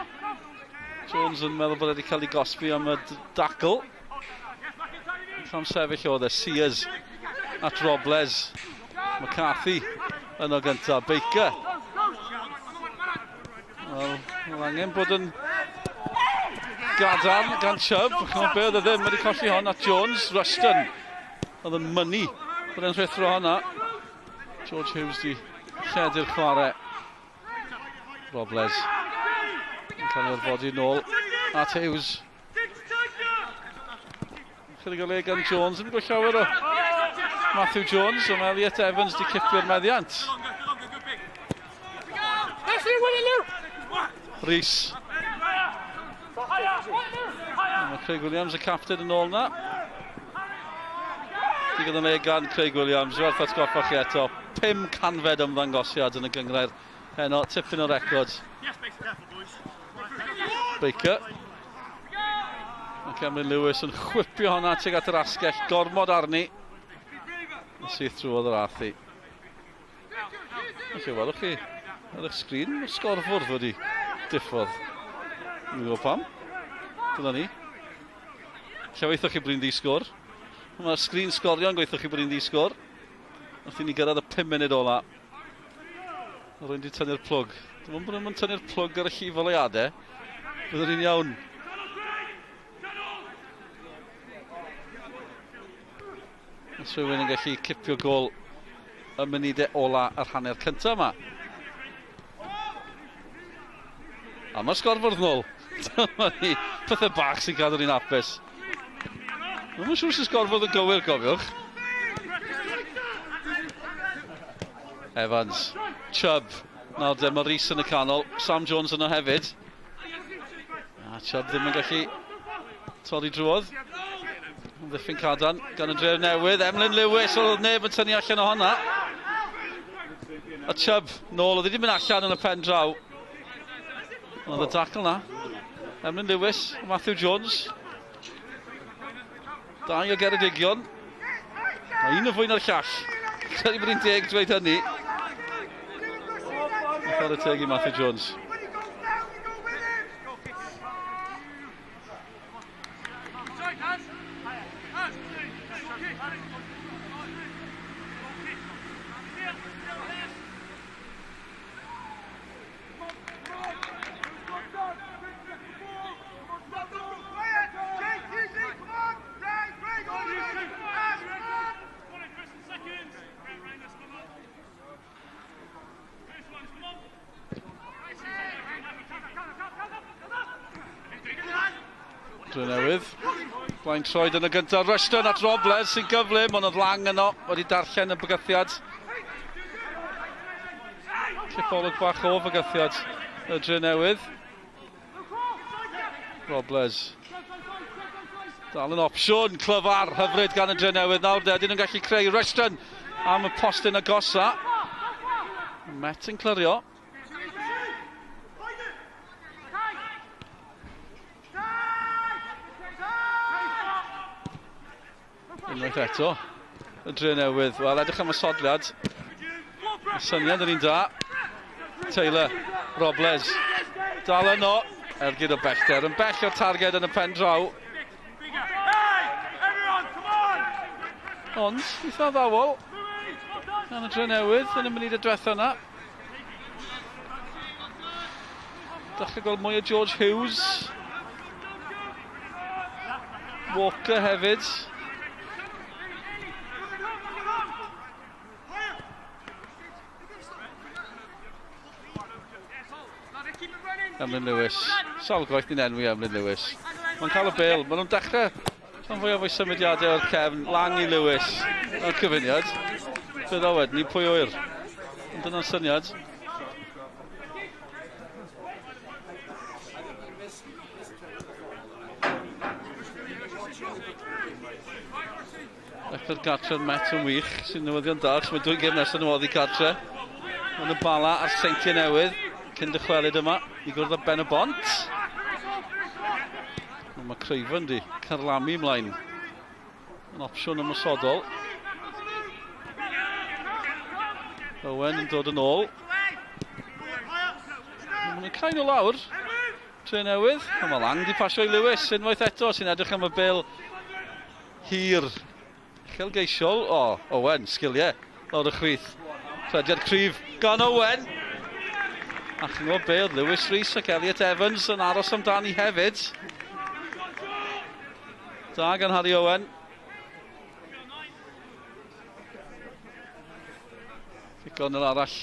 Jones yn meddwl bod wedi cael ei gosbi am y dacl. Cam sefyll oedd e, Sears at Robles. McCarthy yn o gyntaf, Baker. Wel, mae angen bod yn gadarn gan Chubb. Chymod be oedd e ddim wedi colli hon at Jones. Rushton oedd yn mynnu bod e'n rhithro honna. George Hughes di lledu'r chwarae. Robles yn cael ei orfodi nôl at Hughes. Chydig o le gan Jones yn gweithio llawer o Matthew Jones, ond Elliot Evans di cipio'r meddiant. Rhys. Mae Craig Williams y captain yn ôl na. Digon yn le gan Craig Williams, werth atgoffa chi eto. 5 canfed ymddangosiad yn y gyngrair heno, tipyn o record. Baker. Mae Emlyn Lewis yn chwipio honna tuag at yr asgell, gormod arni. Sydd trwodd yr arthi. Felly, welwch chi, ar eich sgrin, mae'r sgorfwrdd wedi diffodd. Ni'n gwybod pam. Dyna ni. Lle weithoch chi bod ni'n di-sgor. Mae'r sgrin sgorio yn gweithio chi bod ni'n di-sgor. Nath ni gyrraedd y 5 munud ola. A rwy'n di tynnu'r plwg. Dwi'n meddwl bod nhw'n tynnu'r plwg ar y llifoleuadau. Byddwn ni'n iawn. Os rhywun yn gallu cipio gol y munudau ola ar hanner cyntaf yma. A mae'r sgorfwrdd nôl. Dyma ni, pethau bach sy'n cadw ni'n hapus. Mae'n siŵr sy'n sgorfwrdd yn gywir, gofiwch. Evans, Chubb, nawr dyma Rhys yn y canol, Sam Jones yno hefyd. A Chubb ddim yn gallu torri drwodd. Ddiffyn cadan gan y Drenewydd, Emlyn Lewis, oedd neb yn tynnu allan o honna. A Chubb nôl, oedd wedi mynd allan yn y pen draw. Oedd y dacl na. Emlyn Lewis, Matthew Jones. Dau o Geredigion. A un o fwy na'r llall. Credu bod ni'n deg dweud hynny. Chwarae teg i Matthew Jones. Drenewydd, blaen troed yn y gyntaf, Rushton at Robles sy'n gyflym, ond oedd Lang yno wedi darllen y bygythiad. Clipolwg bach o bygythiad y Drenewydd. Robles. Dal yn opsiwn, clyfar, hyfryd gan y Drenewydd nawr. Dedyn yn gallu creu restyn am y postyn agosa. Met yn clirio. Unwaith eto, y Drenewydd. Wel, edrych am y sodliad. Y syniad yn un da. Taylor, Robles. Dal yno. Ergyd o bellter. Yn bell o'r targed yn y pen draw. Ond, eitha ddawol. Gan y Drenewydd yn y munud y diwetha yna. Dechrau gweld mwy o George Hughes. Walker hefyd. Emlyn Lewis. Sawl gwaith ni'n enwi Emlyn Lewis. Mae'n cael y bil. Maen nhw'n dechrau rhan fwyaf o'i symudiadau o'r cefn lang i Lewis. O'r cyfuniad. Bydd o wedyn ni pwy oer. Ond dyna'n syniad. Echdor gartre'r Met yn wych sy'n newyddion da. Mae 2 gêm nesaf yn newyddi cartre. Yn y bala ar Seintiau Newydd. Cyn dychwelyd yma, i gwrdd â Ben y Bont. Mae Creifen di carlamu ymlaen. Yn opsiwn ymwysodol. Owen yn dod yn ôl. Mae'n cael o lawr. Drenewydd. Mae lang di pasio i Lewis. Unwaith eto sy'n edrych am y bil hir. Uchelgeisiol. O, Owen, sgiliau. Lawr y chwith. Trediad cryf gan Owen. A chi'n gwybod be, oedd Lewis Rees ac Elliot Evans yn aros amdani hefyd. Da gan Harry Owen. Digon yr arall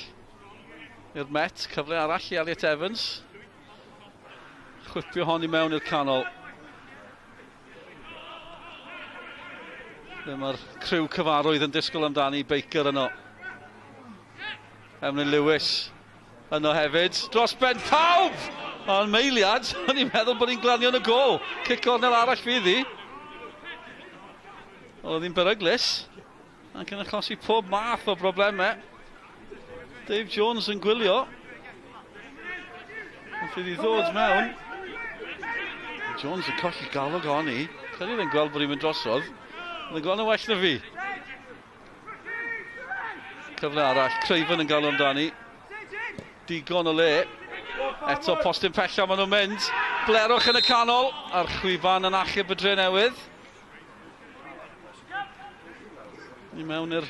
i'r Met, cyfle arall i Elliot Evans. Chwipio hon i mewn i'r canol. Ble mae'r criw cyfarwydd yn disgwyl amdani Baker yno. Emlyn Lewis. Yno hefyd, dros ben pawb! Ond meiliad, o'n i'n meddwl bod ni'n glanio yn y gol. Cic cornel arall fydd hi. Oedd hi'n beryglus. Ac yn achosi pob math o broblemau. Dave Jones yn gwylio. Ond fydd hi ddod mewn. Jones yn colli galwg o'n i. Caerdydd yn gweld bod hi'n mynd drosodd. Ond yn gweld yn well na fi. Cyfle arall, Creifen yn galw amdani. Digon o le. Eto postyn pella maen nhw'n mynd. Blerwch yn y canol. A'r chwifan yn achub y Drenewydd. Ni mewn i'r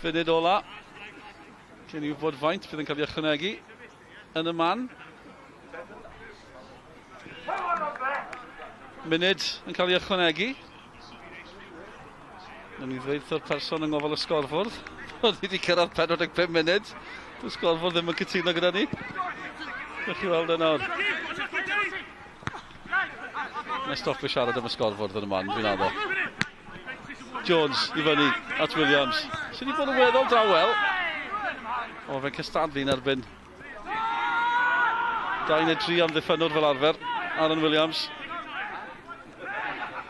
funud ola. Cyn i wybod faint bydd yn cael ei ychwanegu yn y man. Munud yn cael ei ychwanegu. Yn i ddweud o'r person yng ngofal y sgorfwrdd. Oedd wedi cyrraedd 45 munud. Y sgorfwrdd ddim yn cytuno gyda ni. Dych chi weld yna nawr. Mae'n stopio siarad am y sgorfwrdd yn y man, fi'n addo. Jones i fyny at Williams. Sy'n ni bod yn weddol drawel. O, fe'n cystadlu'n erbyn 2 neu 3 am ddiffynwr fel arfer. Aaron Williams.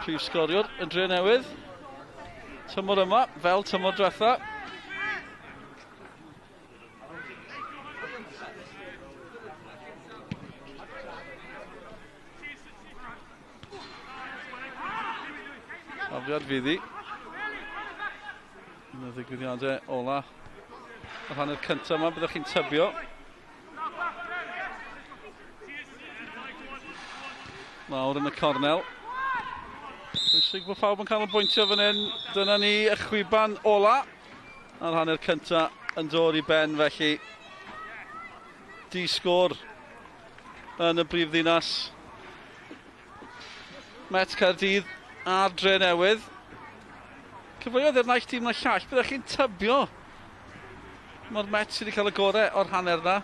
Prif sgoriwr yn Drenewydd. Tymor yma, fel tymor diwetha. Afiad fydd hi. Un o ddigwyddiadau ola. Y hanner cyntaf yma byddwch chi'n tybio. Nawr yn y cornel. Bwysig bod pawb yn cael y bwyntio fan hyn. Dyna ni y chwiban ola. A'r hanner cyntaf yn dod i ben felly. Di-sgôr yn y brifddinas. Met Caerdydd a'r Drenewydd. Cyfleoedd i'r naill tîm na llall, byddwch chi'n tybio. Mae'r Met sydd wedi cael y gorau o'r hanner na.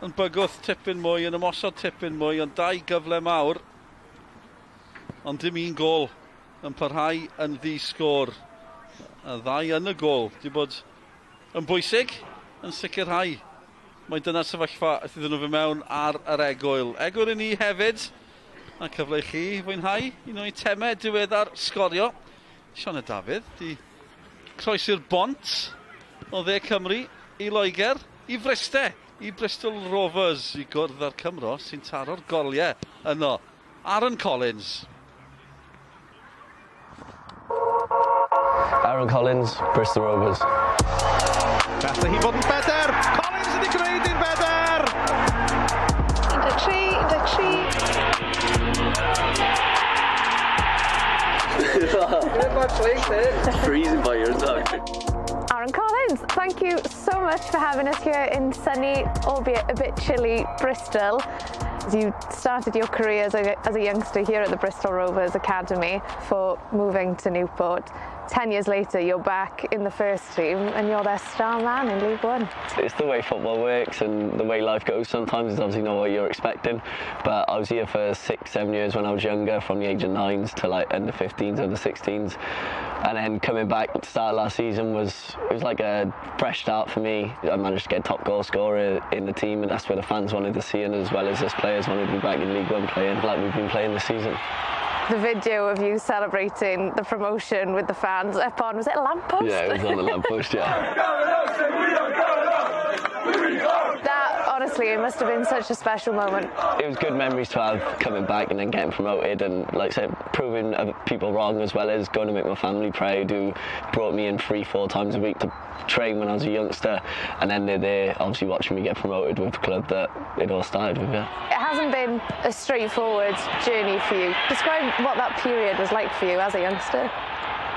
Yn bygwth tipyn mwy, yn ymosod tipyn mwy, ond 2 gyfle mawr. Ond dim un gol yn parhau yn ddi-sgôr. Y 2 yn y gol. Wedi bod yn bwysig, yn sicrhau Mae dyna'r sefyllfa a iddyn nhw fy mewn ar yr egwyl. Egwyl i ni hefyd. A cyfle i chi fwynhau un o'i temau diweddar Sgorio. Sianed Dafydd di croesi'r bont o dde Cymru i Loegr i Fryste, i Bristol Rovers i gwrdd â'r Cymro sy'n taro'r goliau yno. Aaron Collins. Aaron Collins, Bristol Rovers. Gallai hi fod yn better. Collins wedi gwneud un better. 13. Freezing by your side. Aaron Collins, thank you so much for having us here in sunny, albeit a bit chilly, Bristol. You started your career as a youngster here at the Bristol Rovers Academy before moving to Newport. 10 years later, you're back in the first team and you're their star man in League One. It's the way football works and the way life goes. Sometimes it's obviously not what you're expecting, but I was here for 6-7 years when I was younger, from the age of 9s to like under 15s, under 16s. And then coming back at the start of last season was like a fresh start for me. I managed to get top goal scorer in the team, and that's where the fans wanted to see, and as well as us players wanted to be back in League One playing like we've been playing this season. The video of you celebrating the promotion with the fans up on, was it a lamppost? Yeah, it was on the lamppost, yeah. That, honestly, it must have been such a special moment. It was good memories to have coming back and then getting promoted, and like I said, proving people wrong, as well as going to make my family proud, who brought me in 3-4 times a week to train when I was a youngster, and then they're there obviously watching me get promoted with the club that it all started with. Yeah. It hasn't been a straightforward journey for you. Describe what that period was like for you as a youngster.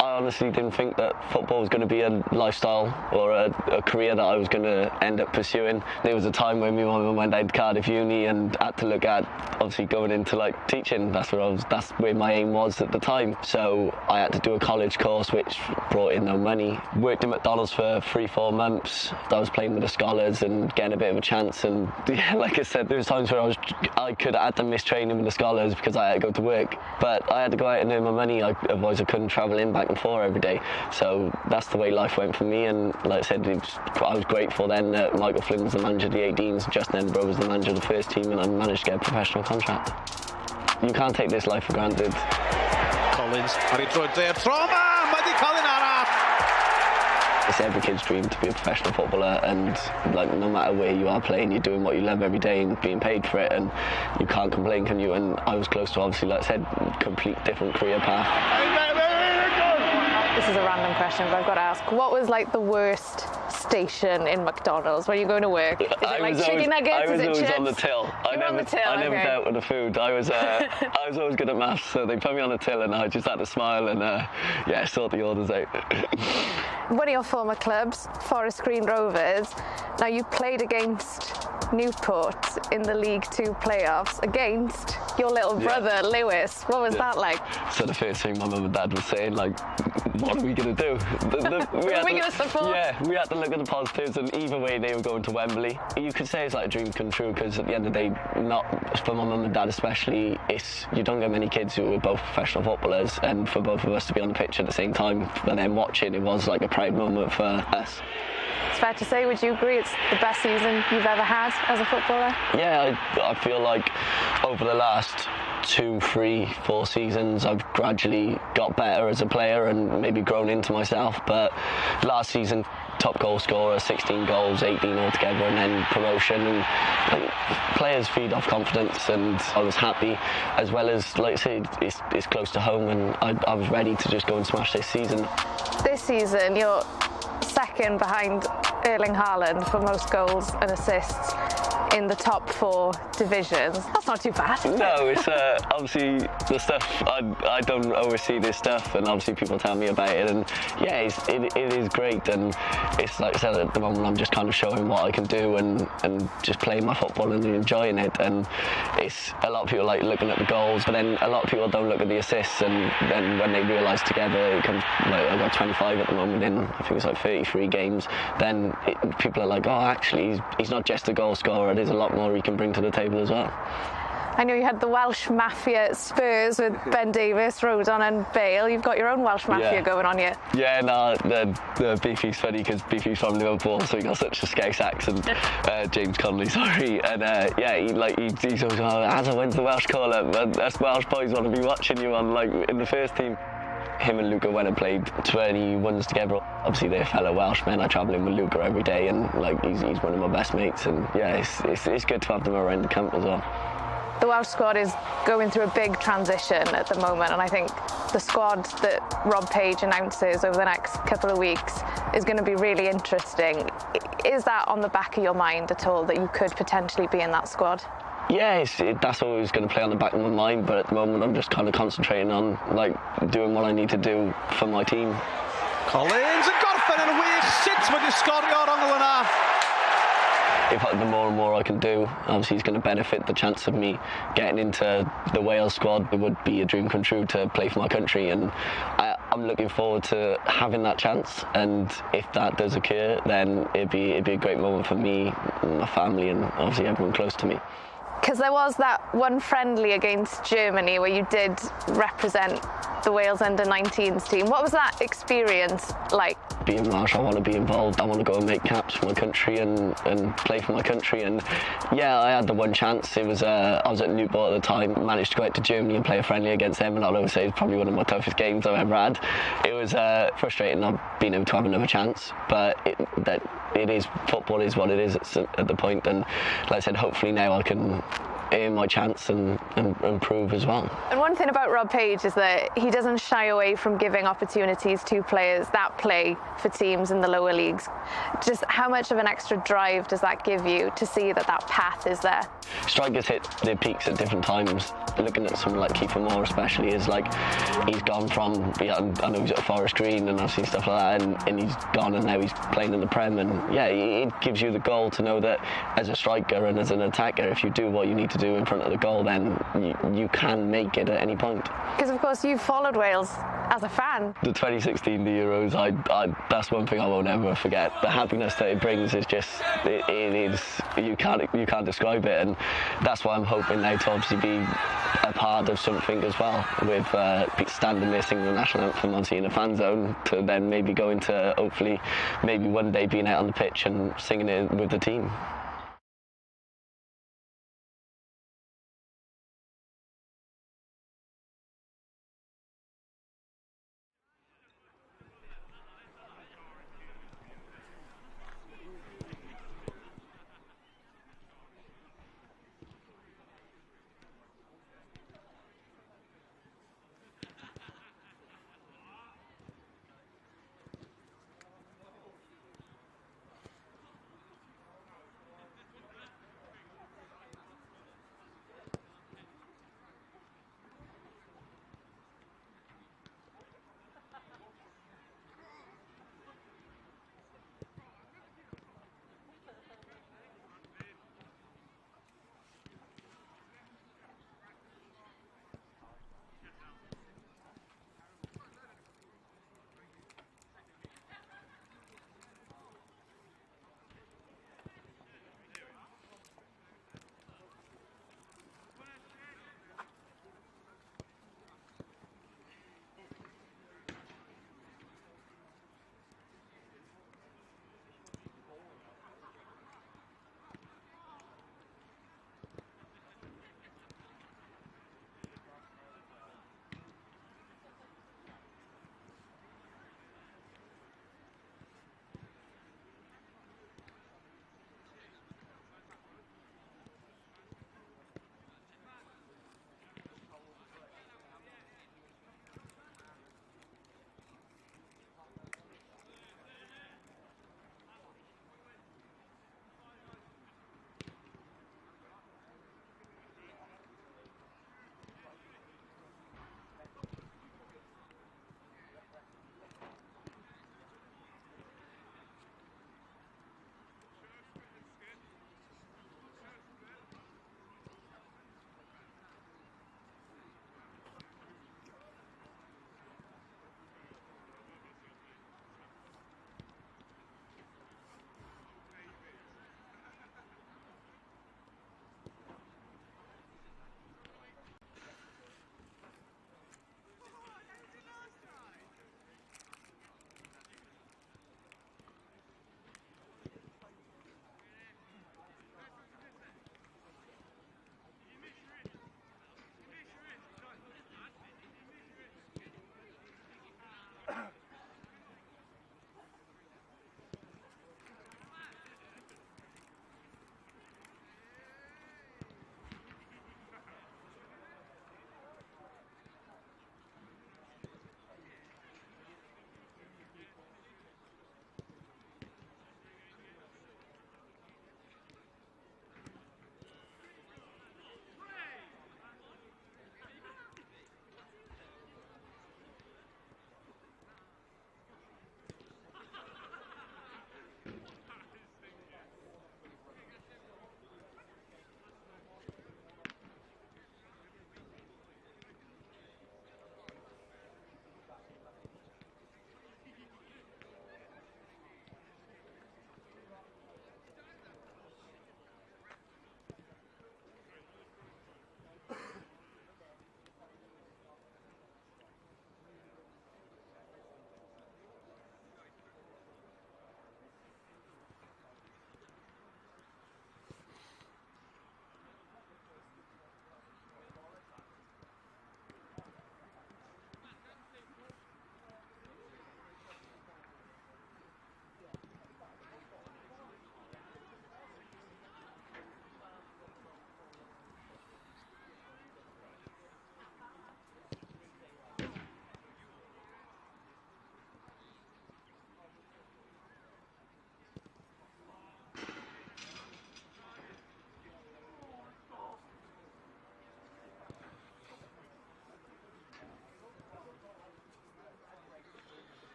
I honestly didn't think that football was going to be a lifestyle or a career that I was going to end up pursuing. There was a time when my mum went down to Caerdydd uni and had to look at obviously going into like teaching. That's where my aim was at the time. So I had to do a college course which brought in no money. Worked at McDonald's for 3-4 months. I was playing with the scholars and getting a bit of a chance, and yeah, like I said, there was times where I could have had to miss training with the scholars because I had to go to work. But I had to go out and earn my money, otherwise I couldn't travel in back and forth every day. So that's the way life went for me, and like I said, I was grateful then that Michael Flynn was the manager of the 18s, Justin Edinburgh was the manager of the first team, and I managed to get a professional contract. You can't take this life for granted. Collins, ar ei drwy'r trauma, mae di cael un arall. It's every kid's dream to be a professional footballer, and like no matter where you are playing, you're doing what you love every day and being paid for it, and you can't complain, can you? And I was close to, obviously, like I said, complete different career path. This is a random question, but I've got to ask, what was like the worst station in McDonald's when you're going to work? Is it like chicken nuggets? I was Is it always chips? on the till. I never okay. dealt with the food. I was always good at maths, so they put me on the till and I just had to smile and yeah, sort the orders out. One of your former clubs, Forest Green Rovers, now you played against Newport in the League Two playoffs against your little brother, Lewis. What was that like? So the first thing my mum and dad was saying, like, what are we going to do? We are we going to support? Yeah, we had to look at the positives, and either way they were going to Wembley. You could say it's like a dream come true, because at the end of the day, not for my mum and dad especially, you don't get many kids who are both professional footballers, and for both of us to be on the pitch at the same time and then watching, it was like a proud moment for us. It's fair to say, would you agree it's the best season you've ever had as a footballer? Yeah, I feel like over the last 2, 3, 4 seasons I've gradually got better as a player and maybe grown into myself, but last season top goal scorer, 16 goals, 18 altogether, and then promotion, and like, players feed off confidence, and I was happy, as well as, like I said, it's close to home, and I was ready to just go and smash this season. This season you're second behind Erling Haaland for most goals and assists in the top 4 divisions. That's not too bad. No, it's obviously the stuff, I don't oversee this stuff, and obviously people tell me about it, and yeah, it is great, and it's like I said, at the moment I'm just kind of showing what I can do and just playing my football and enjoying it, and it's a lot of people like looking at the goals, but then a lot of people don't look at the assists, and then when they realise together it comes, like I've got 25 at the moment in, I think it's like 33 games, then people are like, oh, actually he's not just a goal scorer, there's a lot more he can bring to the table as well. I know you had the Welsh Mafia at Spurs with Ben Davies, Rodon and Bale. You've got your own Welsh Mafia going on here. Yeah, no, the Beefy's funny because Beefy's from Liverpool, so he got such a Scouse accent. James Connolly, sorry. And yeah, he's always Azza, when's the Welsh call-up? Us Welsh boys want to be watching you on, like, in the first team. Him and Luca went and played 21s together. Obviously they're fellow Welshmen. I travel in with Luca every day, and like he's one of my best mates, and yeah, it's good to have them around the camp as well. The Welsh squad is going through a big transition at the moment, and I think the squad that Rob Page announces over the next couple of weeks is going to be really interesting. Is that on the back of your mind at all, that you could potentially be in that squad? Yeah, that's always going to play on the back of my mind, but at the moment I'm just kind of concentrating on like doing what I need to do for my team. Collins yn gorffen yn wych, sut wedi sgorio ongl yna? The more and more I can do, obviously it's going to benefit the chance of me getting into the Wales squad. It would be a dream come true to play for my country, and I'm looking forward to having that chance, and if that does occur, then it'd be a great moment for me, my family, and obviously everyone close to me. Because there was that one friendly against Germany where you did represent the Wales under-19s team. What was that experience like? Being Welsh, I want to be involved. I want to go and make caps for my country and play for my country. And yeah, I had the one chance. It was I was at Newport at the time. Managed to go out to Germany and play a friendly against them, and I'll always say it's probably one of my toughest games I've ever had. It was frustrating not being able to have another chance, but football is what it is at the point. And like I said, hopefully now I can earn my chance and improve as well. And one thing about Rob Page is that he doesn't shy away from giving opportunities to players that play for teams in the lower leagues. Just how much of an extra drive does that give you to see that path is there? Strikers hit their peaks at different times. Looking at someone like Kiefer Moore especially, is like he's gone from, I know he's at Forest Green and I've seen stuff like that, and he's gone and now he's playing in the Prem, and yeah, it gives you the goal to know that as a striker and as an attacker, if you do what you need to do in front of the goal, then you can make it at any point. Because of course you've followed Wales as a fan. The 2016 Euros, that's one thing I won't ever forget. The happiness that it brings is just, it is, you can't describe it, and that's why I'm hoping now to obviously be a part of something as well, with standing there singing the national anthem, obviously in a fan zone, to then maybe go into, hopefully, maybe one day being out on the pitch and singing it with the team.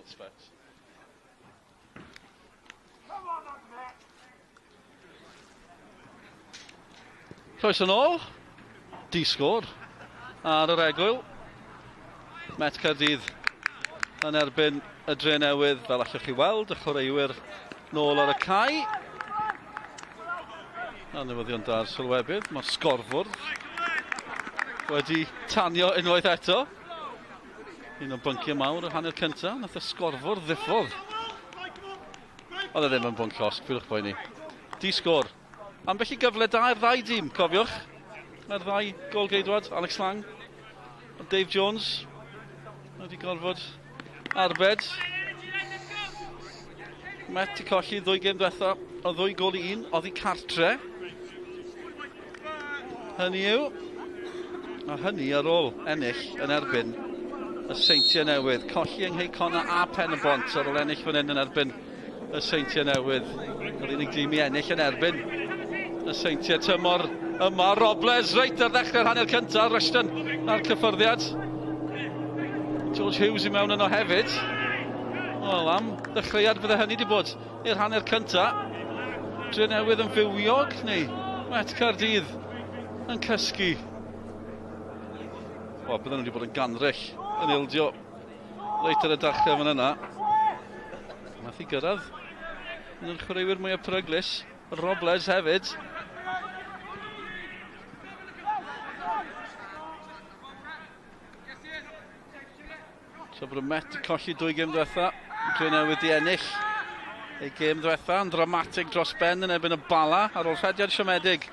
Specs. Croes yn ôl, di-sgôr ar yr egwyl. Met Caerdydd yn erbyn y Drenewydd, fel allwch chi weld, y chwaraewyr nôl ar y cae. A newyddion da'r sylwebydd, mae'r sgorfwrdd wedi tanio unwaith eto. Un o bynciau mawr y hanner cyntaf, nath y sgorfwrdd ddiffodd. Oedd e ddim yn bwnc llosg, pwylwch boi ni. Di-sgôr. Ambell i gyfle da i'r ddau dîm, cofiwch. Mae'r ddau golgeidwad, Alex Lang a Dave Jones wedi gorfod arbed. Met i colli ddwy gêm diwetha o 2 gol i 1, oddi cartre. Hynny yw, a hynny ar ôl ennill yn erbyn y Seintiau Newydd. Colli yng Ngheucona a Pen y Bont ar ôl ennill fan hyn yn erbyn y Seintiau Newydd. Yr unig dîm i ennill yn erbyn y Seintiau tymor yma. Robles reit ar ddechrau'r hanner cyntaf, Rushton ar cyffyrddiad. George Hughes i mewn yno hefyd. Wel, am ddechreuad fydde hynny wedi bod i'r hanner cyntaf. Drenewydd yn fywiog, neu Met Caerdydd yn cysgu. O, bydden nhw wedi bod yn ganryll yn ildio reit ar y dechrau fan yna. Nath i gyrraedd yn yr chwaraewyr mwyaf peryglus, Robles hefyd. So bod y Met i colli 2 gêm diwetha, Drenewydd i ennill ei gêm diwetha yn dramatig dros ben yn erbyn y Bala ar ôl rhediad siomedig.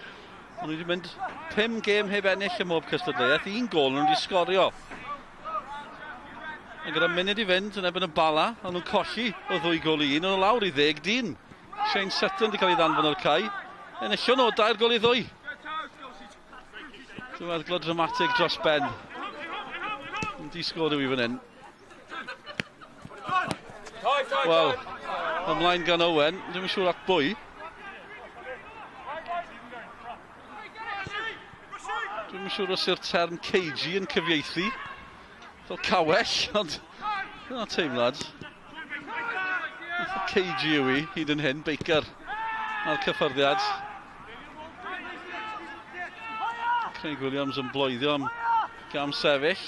Ond nhw wedi mynd 5 gêm heb ennill y mob cystadleuaeth, 1 gol nhw wedi sgorio. A gyda munud i fynd yn erbyn y Bala, a nhw'n colli o 2 gol i 1, ond o lawr i 10 dyn. Shane Sutton wedi cael ei ddanfon o'r cae. Enillon o 2 gol i 2. Dwi'n meddwl dramatig dros ben. Yn di-sgôr yw i fan hyn. Wel, ymlaen gan Owen, ddim yn siŵr at bwy. Dwi'n yn siŵr os yw'r term cagey yn cyfieithu. Fel cawell, ond dyna teimlad. Cagey yw i, hyd yn hyn, Baker ar cyffyrddiad. Craig Williams yn bloeddio am gam sefyll.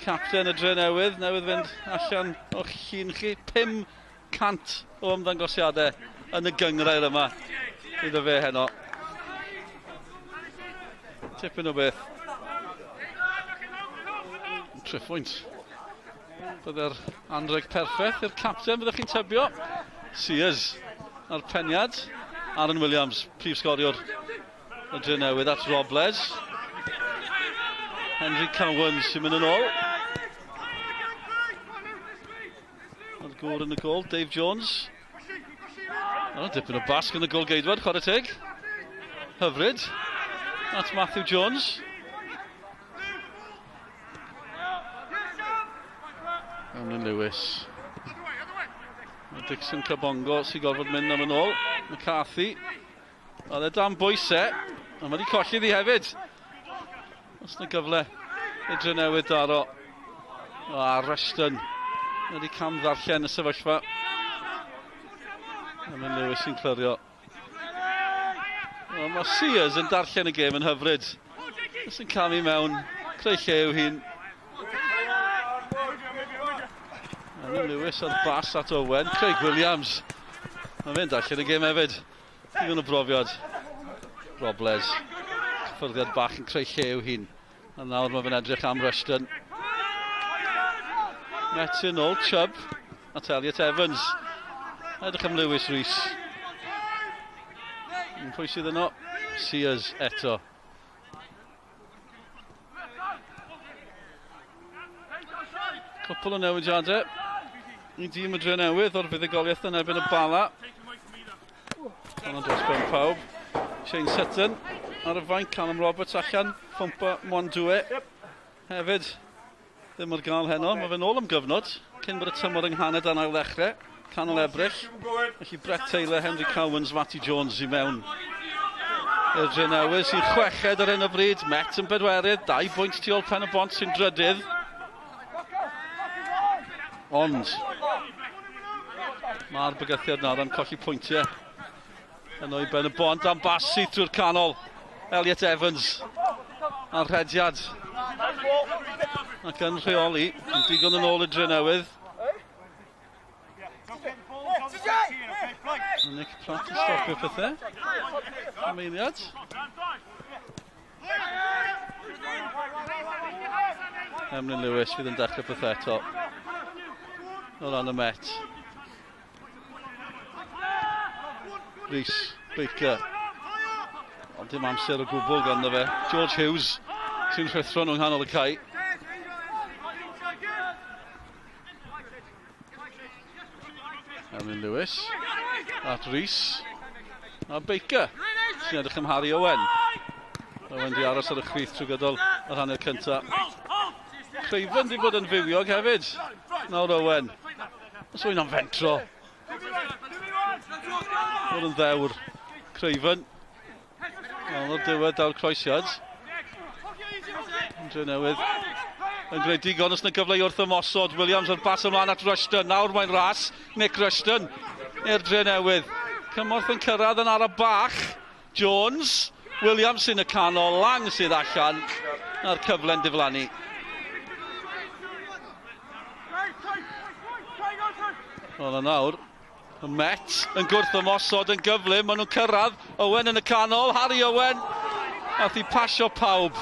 Capten y Drenewydd, newydd fynd allan o'ch llun chi. 500 o ymddangosiadau yn y gyngrair yma iddo fe heno. Tipyn o beth. Triffwynt. Byddai'r anreg perffaith i'r capten, byddwch chi'n tybio. Sears ar peniad. Aaron Williams, prif sgoriwr y Drenewydd at Robles. Henry Cowan sy'n mynd yn ôl. Ar gŵr yn y gol, Dave Jones. O, dipyn o basg yn y gol geidwad, chwarae teg. Hyfryd. At Matthew Jones. Emlyn Lewis. Dixon Cabongo sy'n gorfod mynd am yn ôl. McCarthy. Oedd e dan bwysau. A mae wedi colli ddi hefyd. Os na gyfle i Drenewydd daro. Rushton wedi cam ddarllen y sefyllfa. Emlyn Lewis sy'n clirio. Mae Sears yn darllen y gêm yn hyfryd. Sy'n camu mewn, creu llew hun. Emlyn Lewis ar bas at Owen, Craig Williams. Mae fe'n darllen y gêm hefyd. Digon o brofiad. Robles. Cyffyrddiad bach yn creu llew hun. A nawr mae fe'n edrych am Rushton. Met yn ôl, Chubb. At Elliot Evans. Edrych am Lewis Rees. Pwy sydd yno? Sears eto. Cwpl o newidiadau i dîm y Drenewydd o'r fuddugoliaeth yn erbyn y Bala. Ond dros ben pawb. Shane Sutton ar y fainc, Callum Roberts allan, Ffwmpa Mwandwe hefyd. Ddim ar gael heno, mae fe nôl am gyfnod cyn bod y tymor yng Nghaned yn ail ddechrau. Canol Ebrill. Felly Brett Taylor, Henry Cowans, Matty Jones i mewn i'r Drenewydd sy'n chweched ar hyn o bryd. Met yn bedwerydd, 2 bwynt tu ôl Pen y Bont sy'n drydydd. Ond mae'r bygythiad nawr yn colli pwyntiau yn o'i ben y bon dan Bassi trwy'r canol. Elliot Evans a'r rhediad ac yn rheoli yn digon yn ôl y Drenewydd. Nick Pratt yn stopio pethau. Ymeiliad. Emlyn Lewis fydd yn dechrau pethau eto o ran y Met. Rhys, Baker. Ond dim amser o gwbl ganddo fe. George Hughes sy'n rhithro nhw'n nghanol y cae. Emlyn Lewis at Rhys a Baker sy'n edrych am Harry Owen. Owen di aros ar y chwith trwy gydol yr hanner cyntaf. Craven di bod yn fywiog hefyd. Nawr Owen. Os wy'n am fentro. Bod yn ddewr. Craven. Nawr diwedd daw'r croesiad. Drenewydd yn gwneud digon os na gyfle wrth ymosod. Williams yn bas ymlaen at Rushton. Nawr mae'n ras. Nick Rushton i'r Drenewydd. Cymorth yn cyrraedd yn ar y bach. Jones. Williams yn y canol. Lang sydd allan. A'r cyfle'n diflannu. Wel nawr. Y Met yn gwrth ymosod yn gyflym. Maen nhw'n cyrraedd. Owen yn y canol. Harry Owen. Nath i pasio pawb.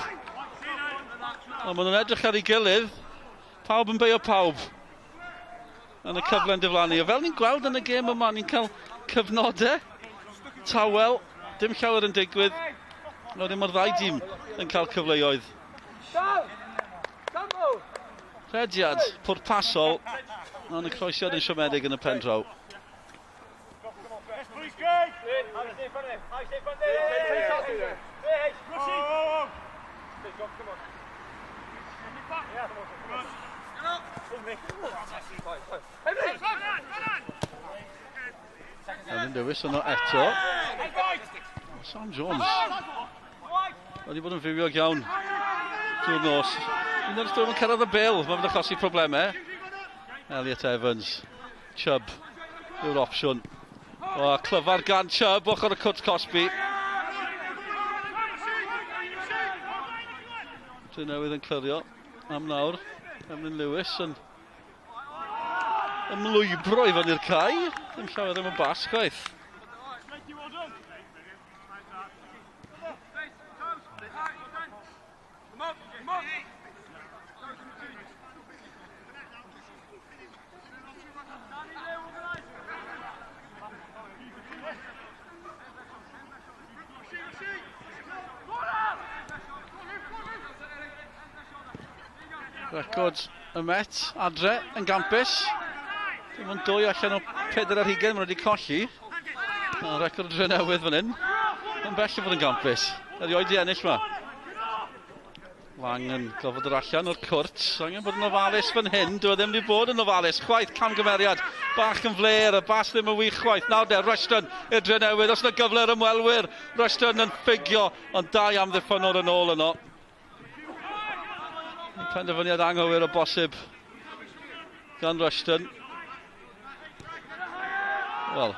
Maen nhw'n edrych ar ei gilydd. Pawb yn beio pawb. Yn y cyfle'n diflannu. A fel ni'n gweld yn y gêm yma, ni'n cael cyfnodau. Tawel. Dim llawer yn digwydd. Wedyn mae'r ddau dîm yn cael cyfleoedd. Rhediad pwrpasol. Ond y croesiad yn siomedig yn y pen draw. Elin Lewis yno eto. Sam Jones wedi bod yn fywiog iawn drwy'r nos. Un o'r ystod yn cyrraedd y bil, mae'n achosi problemau. Elliot Evans, Chubb yw'r opsiwn. O, clyfar gan Chubb ochr y Cwt Cosby. Drenewydd yn clirio am nawr. Emlyn Lewis yn ymlwybro i fyny'r cae. Dim llawer ddim yn bas gwaith. Record y Met, adre, yn gampus. Dim ond 2 allan o 4 ar 20 maen nhw wedi colli. Record y Drenewydd fan hyn. Yn bell o fod yn gampus. Erioed i ennill ma. Lang yn gofod yr allan o'r cwrt. Angen bod yn ofalus fan hyn. Dwi ddim wedi bod yn ofalus. Chwaith camgymeriad. Bach yn fler. Y bas ddim yn wych chwaith. Nawr de, Rushton i'r Drenewydd. Os yna gyfle'r ymwelwyr. Rushton yn ffigio. Ond 2 amddiffynwr yn ôl yno. Penderfyniad anghywir o bosib gan Rushton. Wel,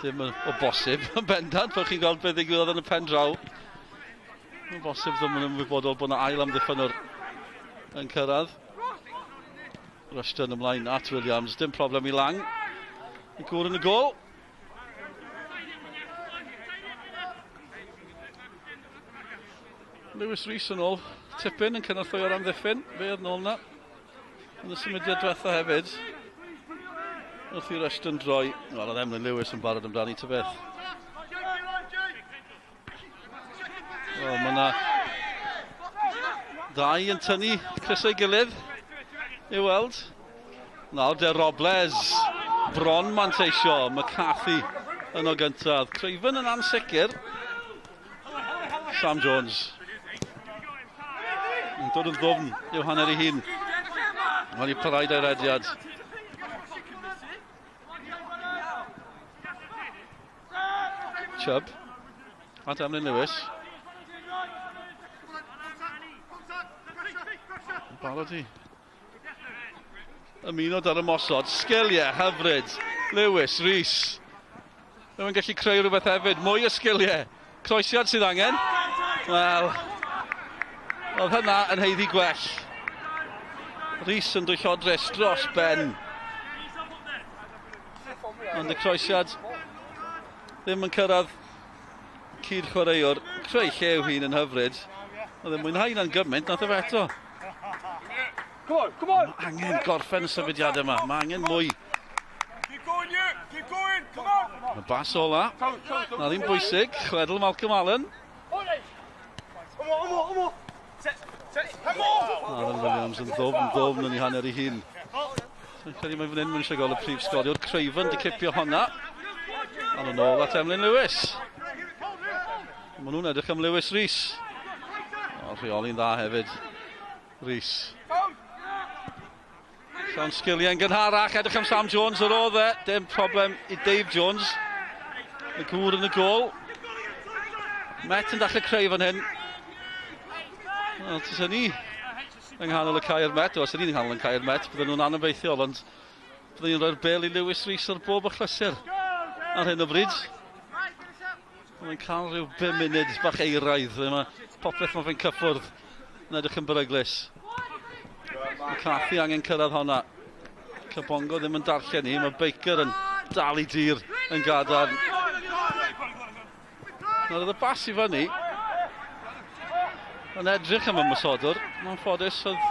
dim o bosib yn bendant, fel chi'n gweld beth ddigwyddodd yn y pen draw. Mae'n bosib ddim yn ymwybodol bod yna ail amddiffynwr yn cyrraedd. Rushton ymlaen at Williams, dim problem i Lang. I gwr yn y gol. Lewis Rhys yn ôl. Tipyn yn cynorthwy o'r amddiffyn. Fe oedd nôl na. Yn y symudiad diwetha hefyd. Wrth i Rushton droi. Wel, oedd Emlyn Lewis yn barod amdani ta beth. Wel, mae yna 2 yn tynnu crysau gilydd i weld. Nawr, de Robles. Bron manteisio. McCarthy yn o gyntaf. Craven yn ansicr. Sam Jones. Yn dod yn ddwfn i'w hanner ei hun. Mae'n i paraid o'i rediad. Chubb. At Emlyn Lewis. Barod i ymunod ar y mosod. Sgiliau, hyfryd. Lewis, Rhys. Mae'n gallu creu rhywbeth hefyd. Mwy o sgiliau. Croesiad sydd angen. Wel, oedd hynna yn heiddi gwell. Rhys yn dwychodres dros ben. Ond y croesiad ddim yn cyrraedd cyd chwaraewr. Creu llew hun yn hyfryd. Oedd e'n mwynhau na'n gymaint, nath e feto. Mae angen gorffen y sefydiadau yma. Mae angen mwy. Y bas ola. Na ddim bwysig. Chwedl Malcolm Allen. Alan Williams yn ddofn yn ei hanner ei hun. Dwi'n credu mae fan hyn mae'n eisiau gael y prif sgorio'r Creifen di cipio honna. A nhw'n ôl at Emlyn Lewis. Maen nhw'n edrych am Lewis Rhys. O, rheoli'n dda hefyd. Rhys. Llawn sgiliau'n gynharach, edrych am Sam Jones ar oedd e. Dim problem i Dave Jones. Y gŵr yn y gol. Met yn dechrau creu fan hyn. Wel, tys hynny yng nghanol y Caer Met, os ydy'n nghanol y Caer Met, bydden nhw'n anobeithiol, ond bydden nhw'n rhoi'r bel i Lewis Rhys ar bob achlysur ar hyn o bryd. Mae'n cael rhyw 5 munud bach eiraidd, mae popeth mae'n fe'n cyffwrdd yn edrych yn beryglus. Mae Cathy angen cyrraedd honna. Cybongo ddim yn darllen ni, mae Baker yn dal i dir yn gadarn. Nawr oedd y bas i fyny. Yn edrych am ymwysodwr. Mae'n ffodus oedd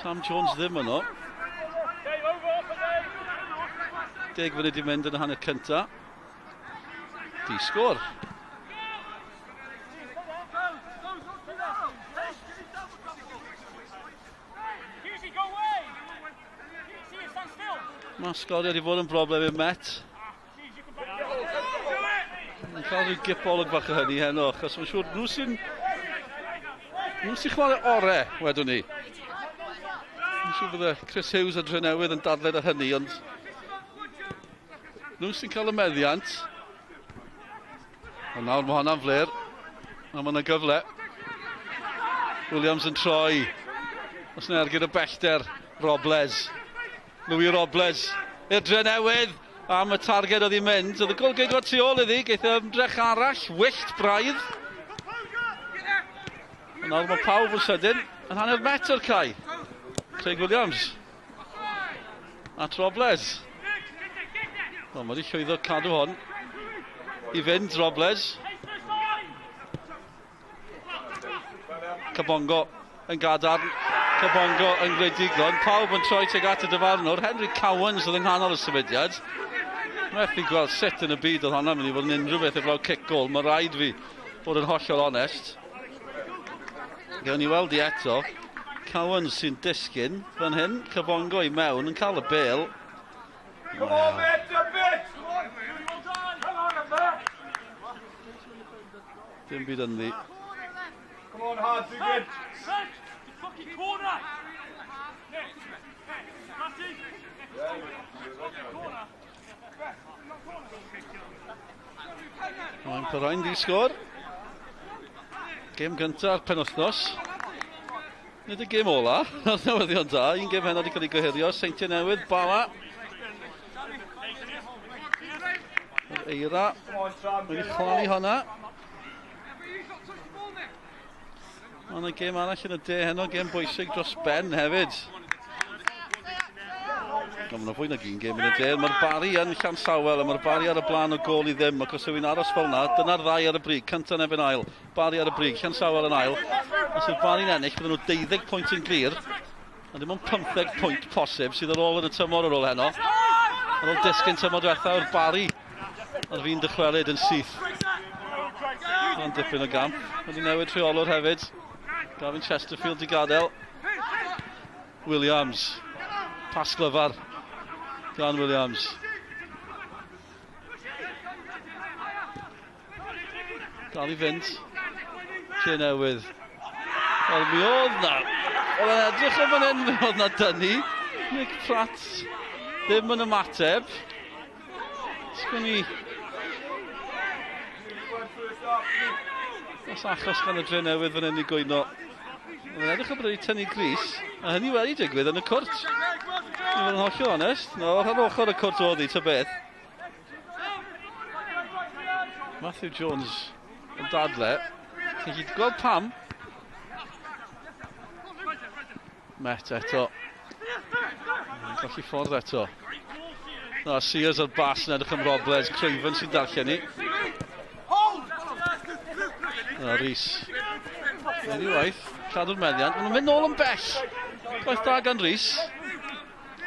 Sam Jones ddim yno. 10 funud i mynd yn y hanner cynta. Di sgôr. Mae Sgorio wedi bod yn broblem i'r Met. Mae'n cael rhyw gipolwg bach o hynny heno, achos mae'n siŵr nhw sy'n chwarae ore, wedwn ni. Mae'n siŵr bydde Chris Hughes a Drenewydd yn dadled ar hynny, ond nhw sy'n cael y meddiant. Ond nawr mae hwnna'n fler, a mae yna gyfle. Williams yn troi. Os na ergyd y bellter, Robles. Louis Robles i'r Drenewydd. Am y targed oedd hi'n mynd. Oedd y golgeidwad tu ôl iddi, geith y ymdrech arall, wyllt braidd. Ond nawr mae pawb yn sydyn yn hanner metr cae. Craig Williams. At Robles. O, mae wedi llwyddo cadw hon i fynd, Robles. Cybongo yn gadarn. Cybongo yn greadiglon. Pawb yn troi tuag at y dyfarnwr. Henry Cowens oedd yng nghanol y symudiad. Methu gweld sut yn y byd oedd hwnna'n mynd i fod yn unrhyw beth efo kick goal. Mae rhaid fi bod yn hollol onest. Gawn ni weld i eto. Cowens sy'n disgyn fan hyn. Cybongo i mewn yn cael y bêl. Dim byd yn ddi. Come on, hard, do good. Fucking corner! Mae'n Parain di sgor. Gêm gyntaf penwythnos. Nid y gêm ola, oedd newyddion da. Un gêm heno wedi cael ei gyhirio. Seintiau Newydd, Bala. Yr Eira. Wedi chwali honna. Ond y gêm arall yn y de heno, gêm bwysig dros ben hefyd. Mae yna fwy na un gêm yn y de. Mae'r Bari yn Llansawel a mae'r Bari ar y blaen o gol i ddim. Ac os yw'n aros fel yna, dyna'r ddau ar y brig. Cynta nefyn ail. Bari ar y brig, Llansawel yn ail. Os yw'r Bari'n ennill, bydden nhw 12 pwynt yn glir. A dim ond 15 pwynt posib sydd ar ôl yn y tymor ar ôl heno. Ar ôl disgyn tymor diwetha o'r Bari. Ar fi'n dychwelyd yn syth. Mae'n dipyn o gamp. Wedi newid rheolwr hefyd. Gavin Chesterfield i gadael. Williams. Pas glyfar. Gan Williams. Dal i fynd. Drenewydd. Wel, mi oedd na. Oedd yn edrych o fan hyn, oedd na dynnu. Nick Pratt ddim yn ymateb. Sgwn i... Os achos gan y Drenewydd fan hyn i gwyno. Oedd yn edrych o bod wedi tynnu gris. A hynny wedi digwydd yn y cwrt. Yn hollol onest. No, rhan ochr y cwrt oedd hi, ta beth. Matthew Jones yn dadle. Chi'n gallu gweld pam. Met eto. Golli ffordd eto. No, Sears ar bas yn edrych am Robles. Craven sy'n darllen ni. No, Rhys. Unwaith, cadw'r meddiant. Maen nhw'n mynd nôl yn bell. Gwaith da gan Rhys.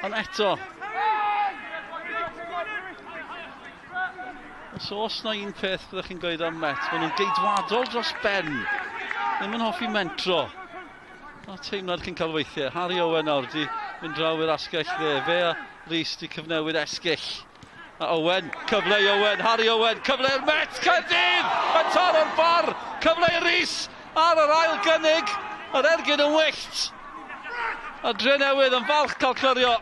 Ond eto. Os oes na un peth byddwch chi'n gweud am Met, maen nhw'n geidwadol dros ben. Ddim yn hoffi mentro. A teimlad chi'n cael weithiau. Harry Owen nawr di mynd draw i'r asgell dde. Fe a Rhys di cyfnewid esgyll. A Owen, cyfle i Owen, Harry Owen, cyfle i'r Met, Caerdydd! Y tor o'r bar, cyfle i Rhys ar yr ail gynnig. Yr ergyn yn wyllt. A Drenewydd yn falch cael clyrio.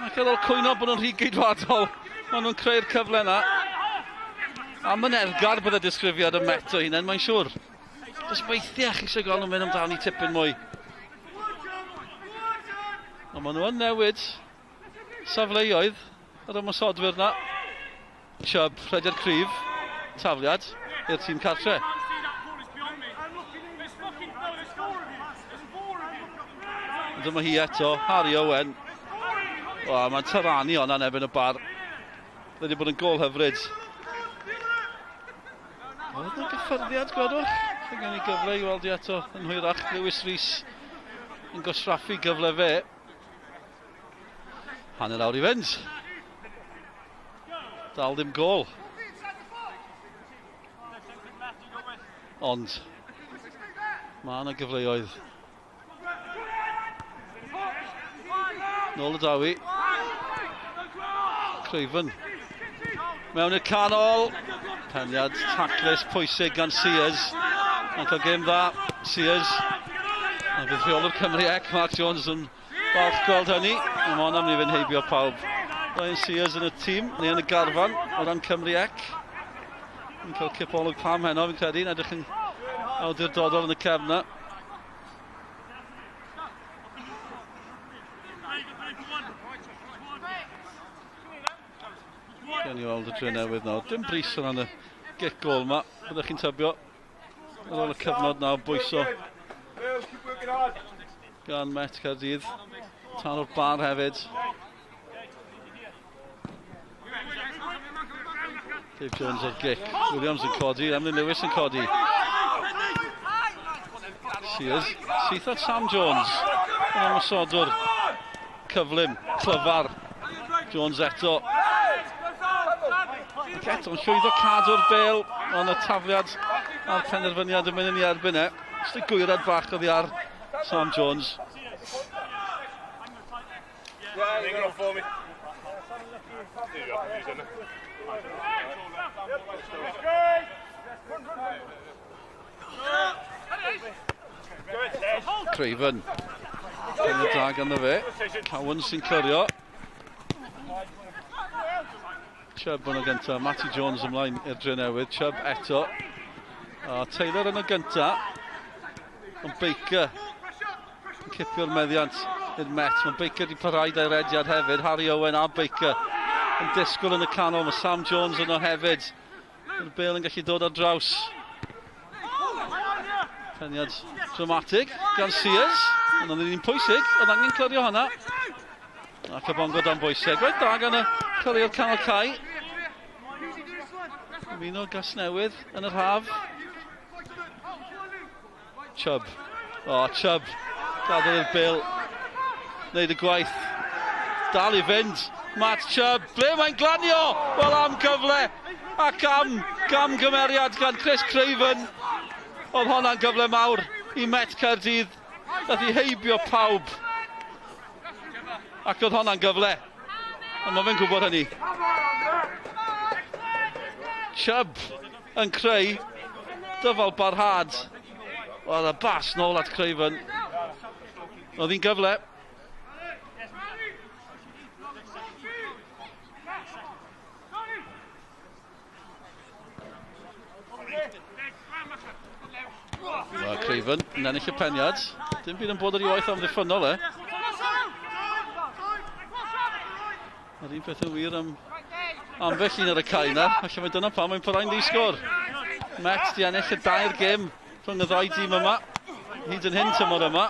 Ac ar ôl cwyno bod nhw'n rhy geidwadol. Maen nhw'n creu'r cyfle yna. Am yn ergar bydd y disgrifiad y Met o hunain, mae'n siŵr. Just weithiau chi eisiau gael nhw'n mynd amdani tipyn mwy. Ond maen nhw yn newid safleoedd ar ymwysodwyr yna. Chubb, rhedio'r cryf, tafliad i'r tîm cartre. Dyma hi eto, Harry Owen. O, mae'n tyranu honna yn ebyn y bar. Wedi bod yn gol hyfryd. Oedd yna gyffyrddiad, gwedwch? Fe gen i gyfle i weld i eto yn hwyrach. Lewis Rhys yn gosraffu gyfle fe. Hanner awr i fynd. Dal ddim gol. Ond mae yna gyfleoedd. Nôl y dawi. Craven. Mewn i'r canol. Peniad taclus pwysig gan Sears. Mae'n cael gêm dda. Sears. A bydd rheolwr Cymru ec. Mark Jones yn falch gweld hynny. A mae hwnna'n mynd i fynd heibio pawb. Ryan Sears yn y tîm, neu yn y garfan, o ran Cymru ec. Yn cael cipolwg pam heno, fi'n credu, yn edrych yn awdurdodol yn y cefn na. Gen i weld y Drenewydd nawr. Dim bris yn y gic gol yma. Byddwch chi'n tybio. Ar ôl y cyfnod nawr bwyso. Gan Met Caerdydd. Tan o'r bar hefyd. Dave Jones o'r gic. Williams yn codi. Emlyn Lewis yn codi. Sears. Syth at Sam Jones. Yn ymwysodwr. Cyflym. Clyfar. Jones eto. Eto'n llwyddo cadw'r bêl, ond y tafliad a'r penderfyniad yn mynd yn ei erbyn e. Just y gwyrad bach oddi ar Sam Jones. Craven. Penna da ganddo fe. Cowan sy'n clyrio. Chubb yn y gynta, Matty Jones ymlaen i'r Drenewydd, Chubb eto. Taylor yn y gynta. Ond Baker yn cipio'r meddiant i'r Met. Mae Baker wedi parhau da'i rediad hefyd. Harry Owen a Baker yn disgwyl yn y canol. Mae Sam Jones yno hefyd. Mae'r bêl yn gallu dod ar draws. Peniad dramatig gan Sears. Ond oedd hi'n pwysig, oedd angen clyrio hwnna. Ac y bongo dan bwysig. Rhaid da gan y cyrraedd canol cae. Ymuno Gasnewydd yn yr haf. Chubb. Chubb. Gadael i'r bil. Neud y gwaith. Dal i fynd. Matt Chubb. Ble mae'n glanio? Wel am gyfle. Ac am gymeriad gan Chris Craven. Oedd hwnna'n gyfle mawr i Met Caerdydd. Dath i heibio pawb. Ac oedd hwnna'n gyfle. Ond mae fe'n gwybod hynny. Chubb yn creu dyfal barhad. Oedd y bas nôl at Craven. Oedd hi'n gyfle. Craven yn ennill y peniad. Dim byd yn bod yr i waith am ddiffynol e. Yr un peth yn wir am ambell un ar y cae na. Felly mae dyna pan mae'n parain di sgor. Met di ennill y 2 gêm rhwng y ddau dîm yma. Hyd yn hyn tymor yma.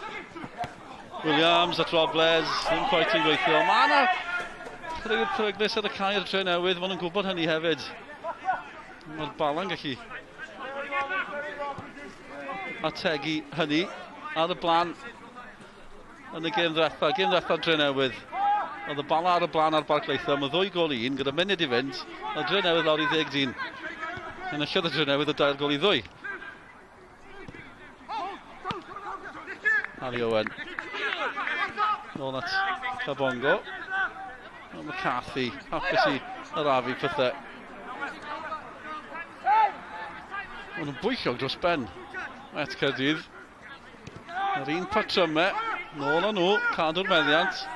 Williams a Robles, ddim quite yn gweithio. Mae yna creu'r peryglus ar y cae ar Drenewydd, maen nhw'n gwybod hynny hefyd. Mae'r Bala'n gallu ategu hynny ar y blaen yn y gêm ddwetha Drenewydd. Oedd y Bala ar y blaen ar Barclaethau, mae 2 gol i 1 gyda munud i fynd, a Drenewydd lawr i 10-10. Enillodd y Drenewydd o 2 gol i 2. Ali Owen. Nôl at Cabongo. O McCarthy, hapus i arafu pethau. Mae nhw'n bwyllog dros ben. Et Caerdydd. Yr un patrymau. Nôl â nhw, cadw'r meddiant.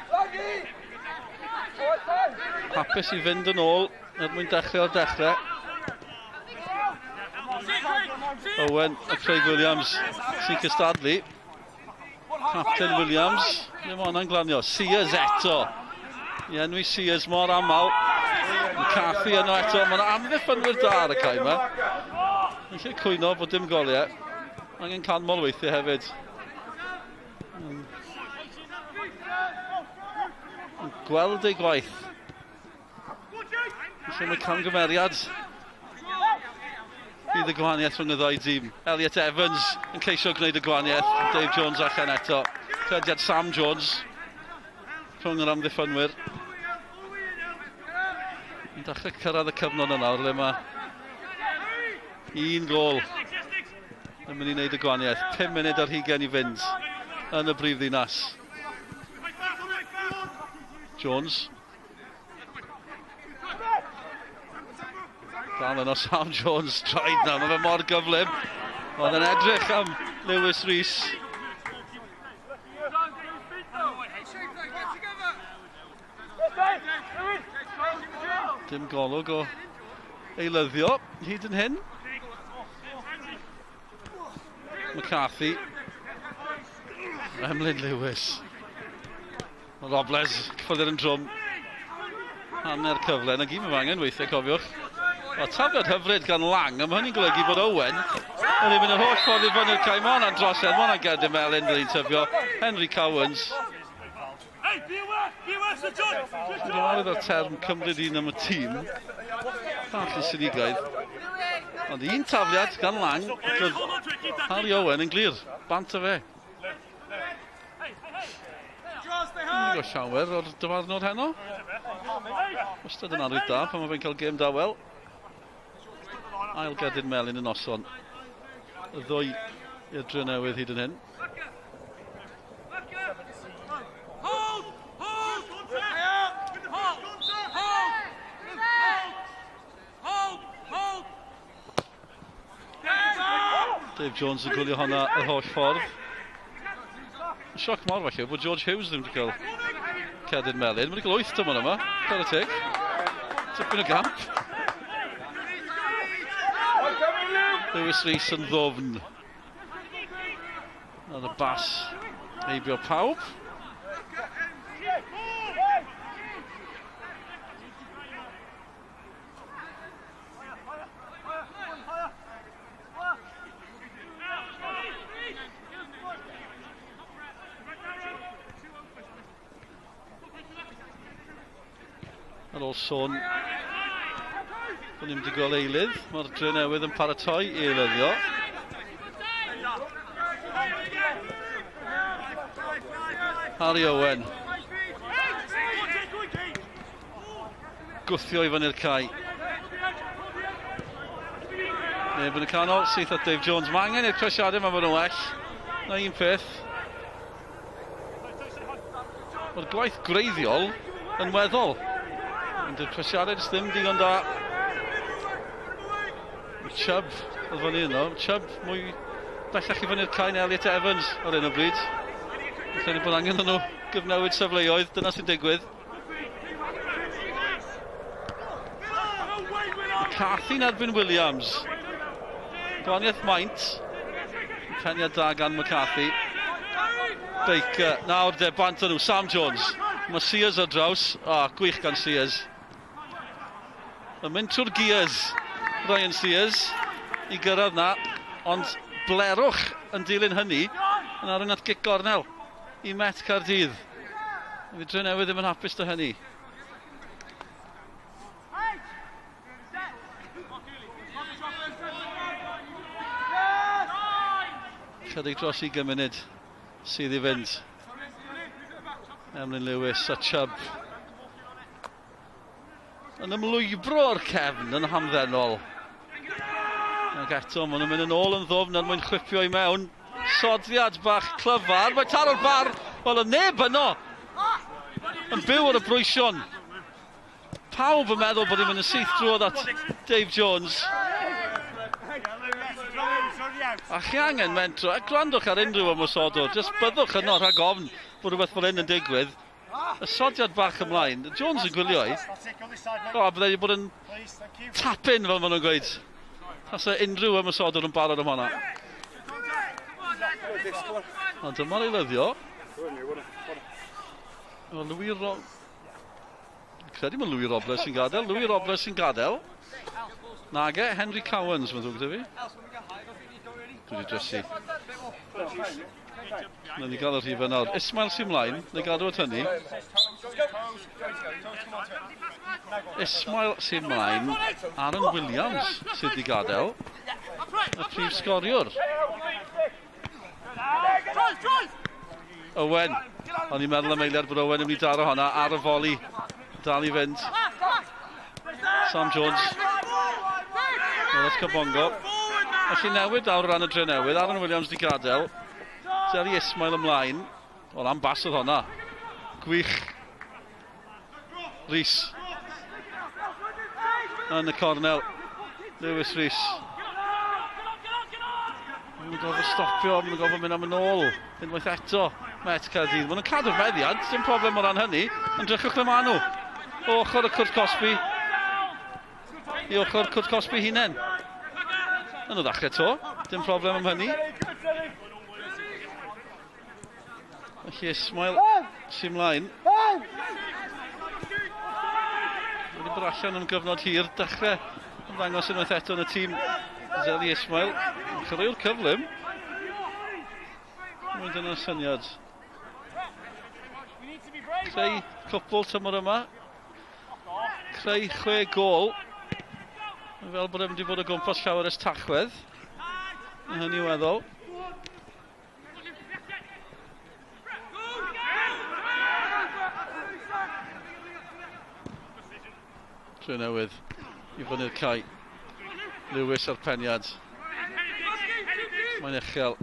Hapus i fynd yn ôl er mwyn dechrau o'r dechrau. Owen a Craig Williams sy'n cystadlu. Captain Williams, ble mae hwnna'n glanio. Sears eto. I enwi Sears mor aml. McCarthy yno eto. Mae yna amddiffynwyr da ar y cae yma. Yn lle cwyno bod dim goliau. Angen canmol weithiau hefyd. Yn gweld ei gwaith. Lle mae camgymeriad bydd y gwahaniaeth rhwng y 2 dîm. Elliot Evans yn ceisio gwneud y gwahaniaeth. Dave Jones allan eto. Crediad Sam Jones rhwng yr amddiffynwyr. Yn dechrau cyrraedd y cyfnod yna, le mae 1 gol yn mynd i wneud y gwahaniaeth. 5 munud ar 20 i fynd yn y brifddinas. Jones. Dal yno Sam Jones, traed na, mae fe mor gyflym. Oedd yn edrych am Lewis Rees. Dim golwg o eilyddio hyd yn hyn. McCarthy. Emlyn Lewis. Robles, cyffordd yn drwm. Hanner cyfle, na gyd mae angen weithiau, cofiwch. O, tafliad hyfryd gan Lang, a mae hynny'n golygu bod Owen yn mynd yr holl ffordd i fyny'r cae. Mae hwnna'n drosedd, mae hwnna'n Caerdydd Melyn, dydy'n tyfio. Henry Cowens. Dwi'n meddwl o'r term cymryd un am y tîm. Dall y synigaidd. Ond 1 tafliad gan Lang, ac Harry Owen yn glir. Bant o fe. Dwi'n go llawer o'r dyfarnwr heno. Wastad yn arwydd da pan mae fe'n cael gêm dawel. Ail Caerdydd Melyn yn noson. Y 2 i'r Drenewydd hyd yn hyn. Dave Jones yn gwylio honna y holl ffordd. Sioc mor falle bod George Hughes ddim wedi cael Caerdydd Melyn. Mae'n cael 8 dymor yma. Cael y teg. Tipyn o gamp. Lewis Rees yn ddofn. Ar y bas eibio pawb. Ar ôl sôn bod ni'n mynd i gael eilydd, mae'r Drenewydd yn paratoi i eilyddio. Harry Owen. Gwthio i fyny'r cae. Neb yn y canol, syth at Dave Jones. Mae angen i'r cresiadau yma fod yn well. Na un peth. Mae'r gwaith greiddiol yn weddol. Ond y cresiadau jyst ddim digon da. Chubb oedd fyny yno. Chubb mwy bellach i fyny'r cae na Elliot Evans ar un o bryd. Felly bod angen nhw gyfnewid safleoedd. Dyna sy'n digwydd. McCarthy yn erbyn Williams. Gwaniaeth maint. Peniad da gan McCarthy. Baker. Nawr de bant nhw. Sam Jones. Mae Sears ar draws. Gwych gan Sears. Yn mynd trwy'r gears, Ryan Sears, i gyrraedd na, ond blerwch yn dilyn hynny, yn arwain at gic gornel i Met Caerdydd. Fe Drenewydd ddim yn hapus dy hynny. Chydig dros 20 munud sydd i fynd. Emlyn Lewis a Chubb. Yn ymlwybro o'r cefn yn hamddenol. Ac eto, maen nhw'n mynd yn ôl yn ddofn er mwyn chwipio i mewn. Soddiad bach clyfar. Mae taro'r bar. Wel, y neb yno. Yn byw ar y brwysion. Pawb yn meddwl bod hi'n mynd yn syth drwodd at Dave Jones. A chi angen mentro, gwrandwch ar unrhyw ymwysodwr, jyst byddwch yno rhag ofn bod rhywbeth fel hyn yn digwydd. Y sodiad bach ymlaen, Jones yn gwylio i. Bydde wedi bod yn tap-in fel maen nhw'n gweud. Os yw unrhyw ymwysodwr yn barod am hwnna. Ond dyma'r eilyddio. Credu mae Louis Robles sy'n gadael. Louis Robles sy'n gadael. Nage, Henry Cowens, mae'n ddwg dy fi. Dwi wedi drysu. Na ni gael yr rhif yn nawr. Ismail sy'n mlaen, neu gadw at hynny. Ismail sy'n mlaen, Aaron Williams sydd wedi gadael. Y prif sgoriwr. Owen. O'n i'n meddwl am eiliad bod Owen yn mynd i daro honna ar y foli. Dal i fynd. Sam Jones. Oes Cabongo. Felly newid awr ran y Drenewydd. Aaron Williams di gadael. Jerry Ismail ymlaen. Wel, am bas oedd honna. Gwych. Rhys. Yn y cornel. Lewis Rhys. Mae'n gofod stopio, mae'n gofod mynd am yn ôl. Unwaith eto, Met Caerdydd. Mae'n cadw'r meddiad, dim problem o ran hynny. Yn drychwch le maen nhw. O ochr y Cwrt Cosby. I ochr Cwrt Cosby hunain. Yn o ddechrau to, dim problem am hynny. Felly Ismail sy'n mlaen. Wedi bod allan am gyfnod hir, dechrau yn ddangos unwaith eto yn y tîm Zeli Ismail. Chreu'r cyflym. Mae'n dyna'r syniad. Creu cwpl tymor yma. Creu 6 gol. Fel bod e'n wedi bod o gwmpas llawer ys Tachwedd. Yn hynny weddol. Drenewydd i fyny'r cae. Lewis ar peniad. Mae'n uchel.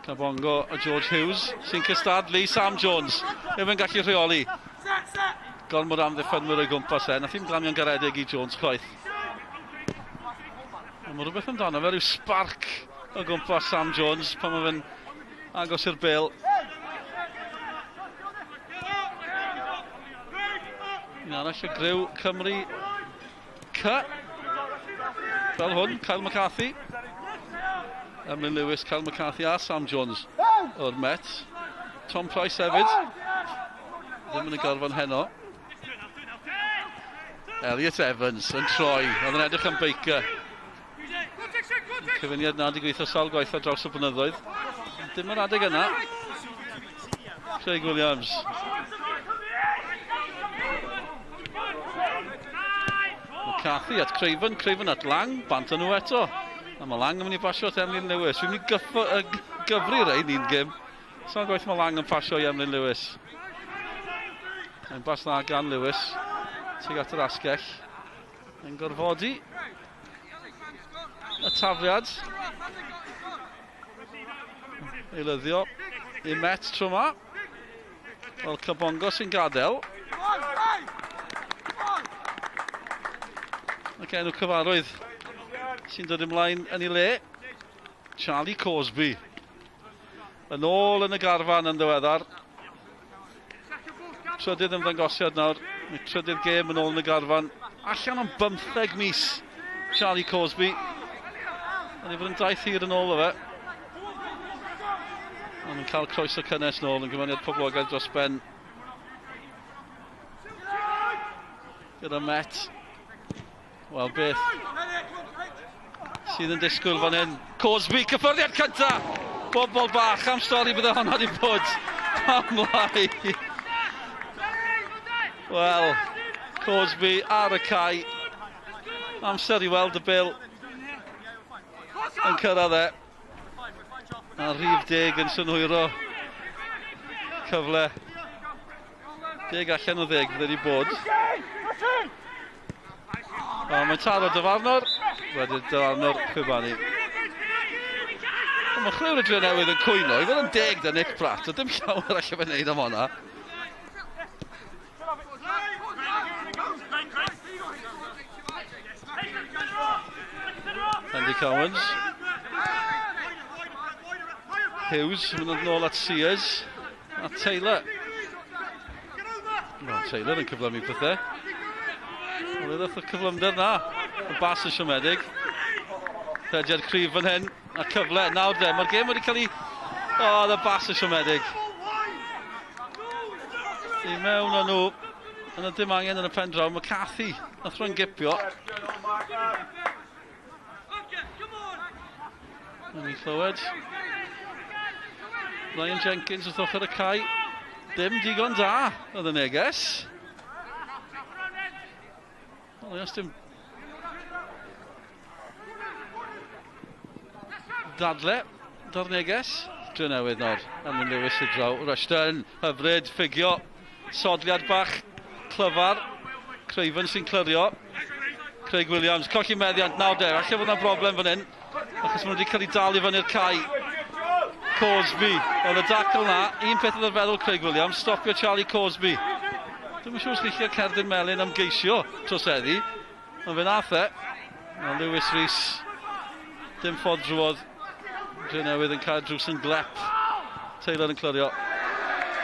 Cabongo a George Hughes sy'n cystadlu Sam Jones. Ddim yn gallu rheoli. Gormod amddiffynwyr o'i gwmpas e. Nath i'n glamio'n garedig i Jones chwaith. Mae rhywbeth amdano fe, rhyw spark o gwmpas Sam Jones pan mae fe'n agos i'r bil. Un arall y griw Cymru C. Fel hwn, Kyle McCarthy. Emlyn Lewis, Kyle McCarthy a Sam Jones o'r Met. Tom Price hefyd. Ddim yn y garfan heno. Elliot Evans yn troi. Oedd yn edrych am Baker. Cyfyniad na di gweithio sawl gwaith ar draws y blynyddoedd. Dim yr adeg yna. Craig Williams. McCarthy at Craven, Craven at Lang, bant nhw eto. A mae Lang yn mynd i basio at Emlyn Lewis. Fi'n mynd i gyfru rein un gym. Sa'n gwaith mae Lang yn pasio i Emlyn Lewis. Mae'n bas dda gan Lewis. Teg at yr asgell. Mae'n gorfodi. Y tafliad. Eilyddio i Met tro ma. Wel, Cabongo sy'n gadael. Ac enw cyfarwydd sy'n dod ymlaen yn ei le. Charlie Cosby. Yn ôl yn y garfan yn ddiweddar. Trydydd ymddangosiad nawr. Trydydd gêm yn ôl yn y garfan. Allan am 15 mis. Charlie Cosby. Yn ei fod yn daith hir yn ôl o fe. Ond yn cael croeso cynnes nôl yn gymaniad poblogaidd dros ben. Gyda Met. Wel beth sydd yn disgwyl fan hyn. Cosby, cyffyrddiad cynta! Bobl bach am stori bydde honna wedi bod. Amlai. Wel, Cosby ar y cae. Amser i weld y bil. Yn cyrraedd e. A rhif 10 yn synhwyro. Cyfle 10 allan o 10 fydde wedi bod. Mae taro dyfarnwr. Wedyn dyfarnwr Chwibani. Mae chreu'r y Drenewydd yn cwyno. I fod yn 10 da Nick Pratt. O dim llawer allai fe wneud am honna. Andy Cowens. Hughes, mynd nôl at Sears. A Taylor. Taylor yn cyflymu pethau. Wel, edrych y cyflymder na. Y bas y siomedig. Pediad cryf fan hyn. A cyfle, nawr de. Mae'r gêm wedi cael ei... O, y bas y siomedig. I mewn â nhw. Yna dim angen yn y pen draw. Mae Cathy. Nath rwy'n gipio. Yn ei chlywed. Ryan Jenkins wrth ochr y cae. Dim digon da, oedd y neges. Wel, os dim... Dadle, da'r neges. Drenewydd nawr. Anwen Lewis y draw. Rushton, hyfryd, ffigio. Sodliad bach, clyfar. Craven sy'n clyrio. Craig Williams, colli meddiant, 90. Alla fod yna broblem fan hyn. Achos maen nhw wedi cael ei dal i fyny'r cae. Cosby, oedd y dacl na, un peth oedd ar feddwl Craig Williams, stopio Charlie Cosby. Dwi'n siŵr os llunio Caerdydd melyn am geisio troseddi, ond fe nath e. Lewis Rhys, dim ffordd drwodd. Drenewydd yn cael drws yn glep. Taylor yn clyrio.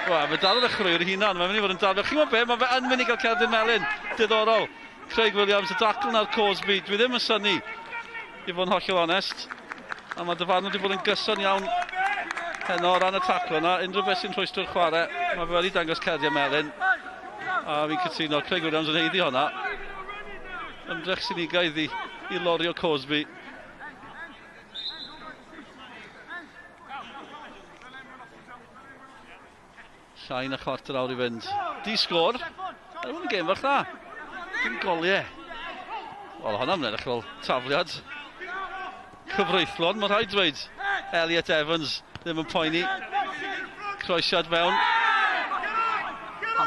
Wel, fe dal yn chreu'r hunan, mae'n mynd i fod yn dal. Chi'n gwybod be, mae fe yn mynd i gael Caerdydd melyn. Diddorol. Craig Williams, y dacl na'r Cosby. Dwi ddim yn synnu, i fod yn hollol onest. A mae dyfarnwr wedi bod yn gyson iawn heno o ran y taclo yna. Unrhyw beth sy'n rhwystrw'r chwarae, mae fe wedi dangos Caerdydd melyn. A fi'n cytuno, Craig Williams yn heiddi honna. Ymdrech sinigaidd i lorio Cosby. Llain y chwarter awr i fynd. Di-sgor. Ar hwn y gêm fach na. Dim goliau. Wel, hwnna'n edrych fel tafliad cyfreithlon, mae'n rhaid dweud. Elliot Evans ddim yn poeni. Croesiad mewn.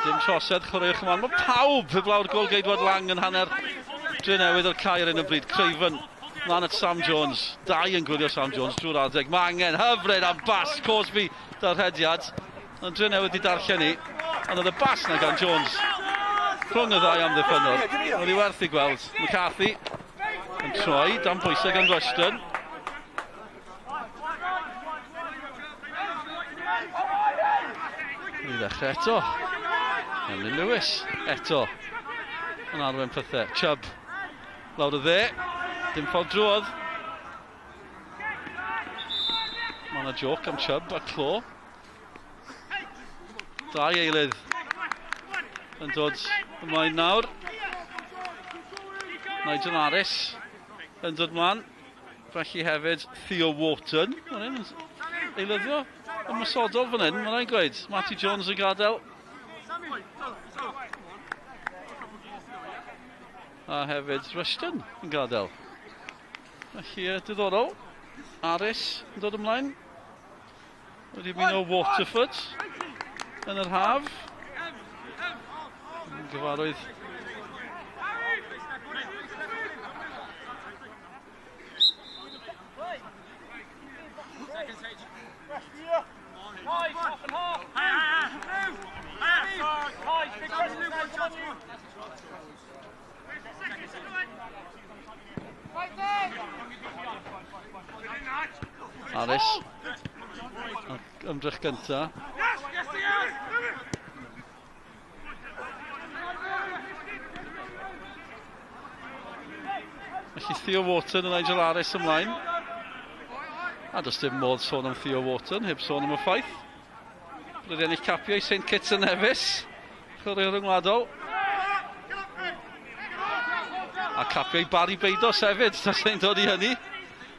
Dim trosedd, chwaraewch ymlaen. Mae pawb y blawd gol geidwad lang yn hanner Drenewydd o'r cae ar un o bryd. Craven, mlaen at Sam Jones. Dau yn gwylio Sam Jones drwy'r adeg. Mae angen hyfryd am bas Cosby da'r hediad. Ond Drenewydd wedi darllen ni. Ond oedd y bas na gan Jones. Rhwng y ddau am ddiffynwr. Oedd hi werth i gweld. McCarthy yn troi, dan pwysau gan Rushton. I ddechrau eto. Emlyn Lewis, eto. Yn arwen pethau. Chubb, lawr y dde. Dim ffordd drwodd. Mae yna joc am Chubb a clo. Dau eilydd yn dod ymlaen nawr. Nigel Harris yn dod ymlaen. Felly hefyd Theo Wharton. Mae'n eilyddio ymwysodol fan hyn, mae'n rhaid gweud. Matty Jones yn gadael. A hefyd Rushton yn gadael. Felly diddorol. Harris yn dod ymlaen. Wedi mynd o Waterford yn yr haf. Gyfarwydd Harris. Ymdrech gynta. Felly Theo Wharton a Nigel Harris ymlaen. A does dim modd sôn am Theo Wharton, heb sôn am y ffaith. Bydd ennill capiau i St Kitts a Nevis, chwaraewr yngwladol. A capiau Barry Beidos hefyd, tas ein dod I hynny.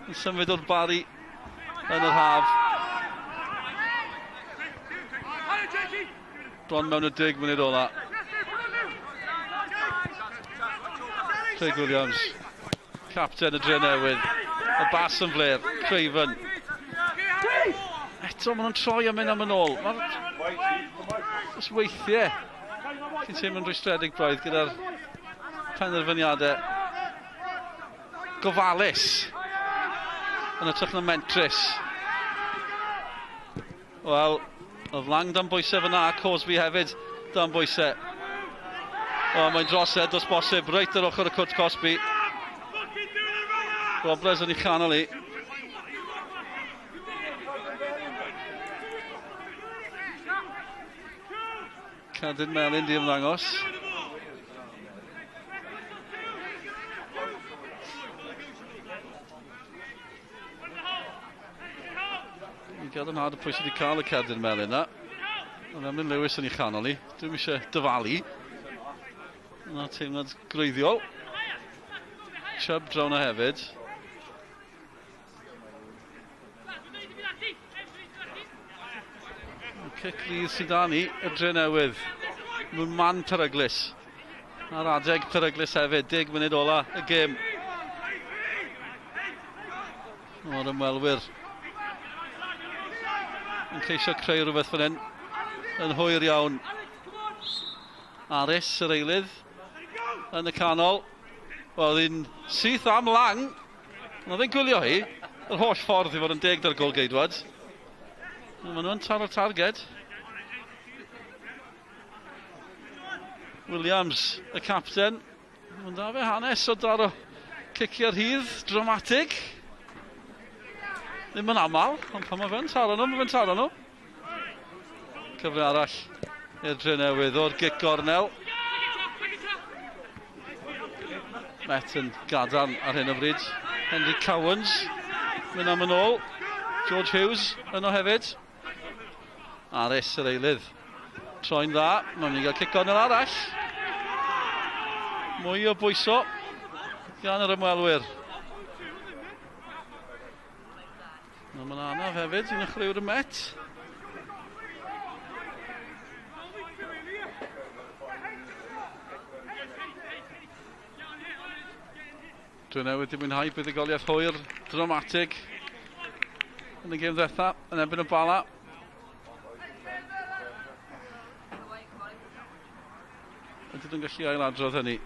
Yn symud o'r Barry yn yr haf. Bron mewn y 10 munud ola. Craig Williams, capten y Drenewydd, y bas yn fler, Craven. Eto maen nhw'n troi am mynd am yn ôl. Ys weithiau, chi'n teimlo'n rwystredig braidd gyda'r penderfyniadau gofalus yn ytrach na mentrus. Wel, oedd Lang dan bwysau fyna, Cosby hefyd dan bwysau. O, mae'n drosed os bosib, reit ar ochr y cwrt Cosby. Robles yn ei chanol I. Caerdydd Melyn di ymddangos. I gadarnhad y pwy sydd wedi cael y Caerdydd Melyn na. Ond Emlyn Lewis yn ei chanol I. Dwi'n eisiau dyfalu. Yna teimlad greiddiol. Chubb draw na hefyd. Cic lydd sydd da ni, y Drenewydd. Mewn man peryglus. A'r adeg peryglus hefyd, 10 munud ola y gêm. O'r ymwelwyr. Yn ceisio creu rhywbeth fan hyn. Yn hwyr iawn. Aris, yr eilydd. Yn y canol. Wel, un syth am Lang. Oedd e'n gwylio hi. Yr holl ffordd I fod yn 10 da'r gol geidwad. Maen nhw'n taro targed. Williams, y capten. Mae'n da fe hanes o daro ciciau'r hydd, dramatig. Ddim yn aml, ond pan mae fe'n taro nhw, mae fe'n taro nhw. Cyfle arall i'r Drenewydd o'r gic gornel. Met yn gadarn ar hyn o bryd. Henry Cowens, mynd am yn ôl. George Hughes yno hefyd. Aris yr eilydd. Troi'n dda, mae'n mynd I gael cic gornel arall. Mwy o bwyso gan yr ymwelwyr. Mae'n anaf hefyd, un ochr yw'r y Met. Drenewydd wedi mwynhau buddugoliaeth hwyr, dramatig yn y gêm ddetha, yn erbyn y bala. Ydyn nhw'n gallu ailadrodd hynny.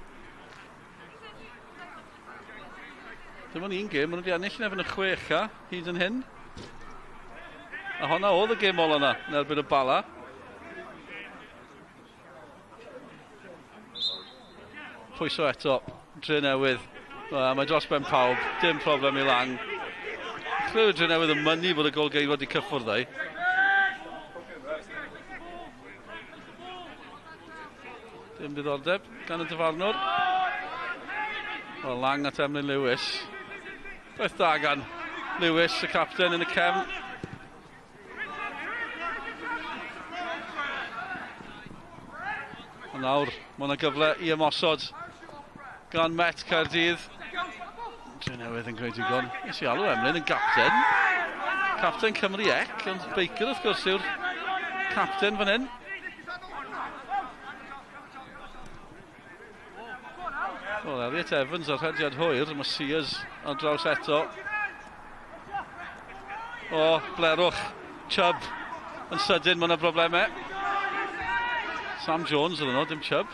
Dim ond un gêm, maen nhw wedi ennill yn erbyn y 6 hyd yn hyn. A honna oedd y gêm ola yna, yn erbyn y bala. Pwyso eto, Drenewydd. Mae dros ben pawb, dim problem I Lang. Clywed y Drenewydd yn mynnu bod y gol geidwad I cyffwrdd ei. Dim diddordeb gan y dyfarnwr. O, Lang at Emlyn Lewis. Beth da gan Lewis, y capten yn y cefn. A nawr, mae yna gyfle I ymosod gan Met Caerdydd. Drenewydd yn gwneud digon. Nes I alw Emlyn yn capten. Capten Cymru ec, ond Baker wrth gwrs yw'r capten fan hyn. Wel, Elliot Evans ar rhediad hwyr, mae Sears ar draws eto. O, blerwch, Chubb yn sydyn, mae yna broblemau. Sam Jones yn yno, dim Chubb.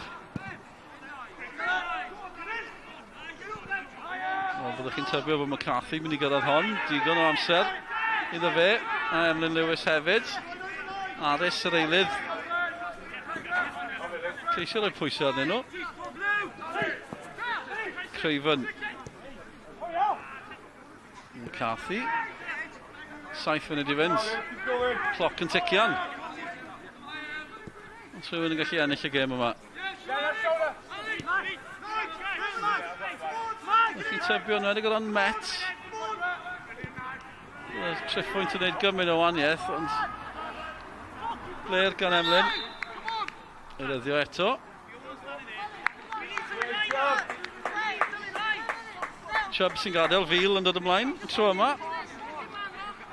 Wel, byddwch chi'n tybio bod McCarthy mynd I gyrraedd hon, digon o amser iddo fe, a Emlyn Lewis hefyd. Aris yr eilydd. Ceisio rhoi pwysau arnyn nhw. Craven. McCarthy. 7 munud I fynd. Cloc yn tician. Os rhywun yn gallu ennill y gêm yma. Chi'n tybio yn wedi gyda'n Met. Triffwynt yn gwneud gymryd o waniaeth, ond Blair gan Emlyn. Ereddio eto. Chubb sy'n gadael, Fil yn dod ymlaen, y tro yma.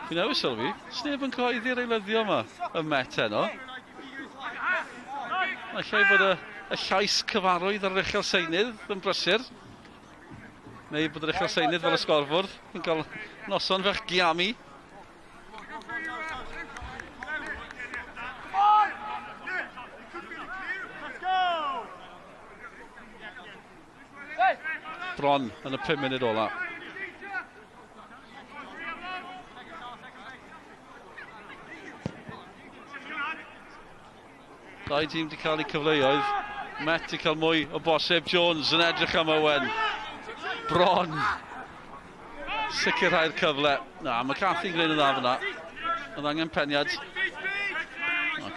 Fi newis sylwi, sneb yn coeddi'r eilyddio yma, y Met heno. Mae llai bod y llais cyfarwydd ar yr uchel seinydd yn brysur. Neu bod yr uchel seinydd fel y sgorfwrdd yn cael noson fech giami. Bron yn y 5 munud ola. Dau dîm wedi cael eu cyfleoedd. Met wedi cael mwy o bosib. Jones yn edrych am Owen. Bron. Sicrhau'r cyfle. Na, mae Cathy'n gwneud yn dda fyna. Oedd angen peniad.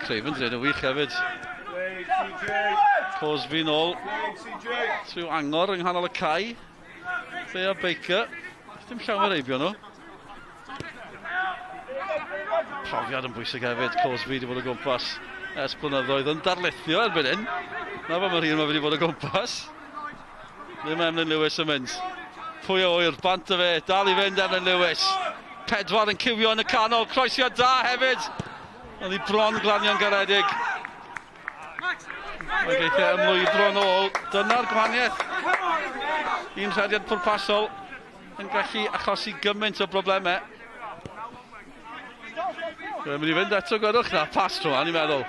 Craven dweud y wych hefyd. Cosby nôl. Trwy angor yng nghanol y cae. Fe a Baker. Dim llawer eibio nhw. Profiad yn bwysig hefyd. Cosby wedi bod o gwmpas ers blynyddoedd yn darlithio erbyn hyn. Na fa mae'r un mae wedi bod o gwmpas. Ddim Emlyn Lewis yn mynd. Pwy o oer, bant o fe, dal i fynd Emlyn Lewis. Pedwar yn cywio yn y canol, croesiad da hefyd. Oedd hi bron glanio'n garedig. Mae geithio ymlwybro nôl. Dyna'r gwahaniaeth. Un rhediad pwrpasol yn gallu achosi gymaint o broblemau. Mae'n mynd i fynd eto gwedwch na, pas tro, ni'n meddwl.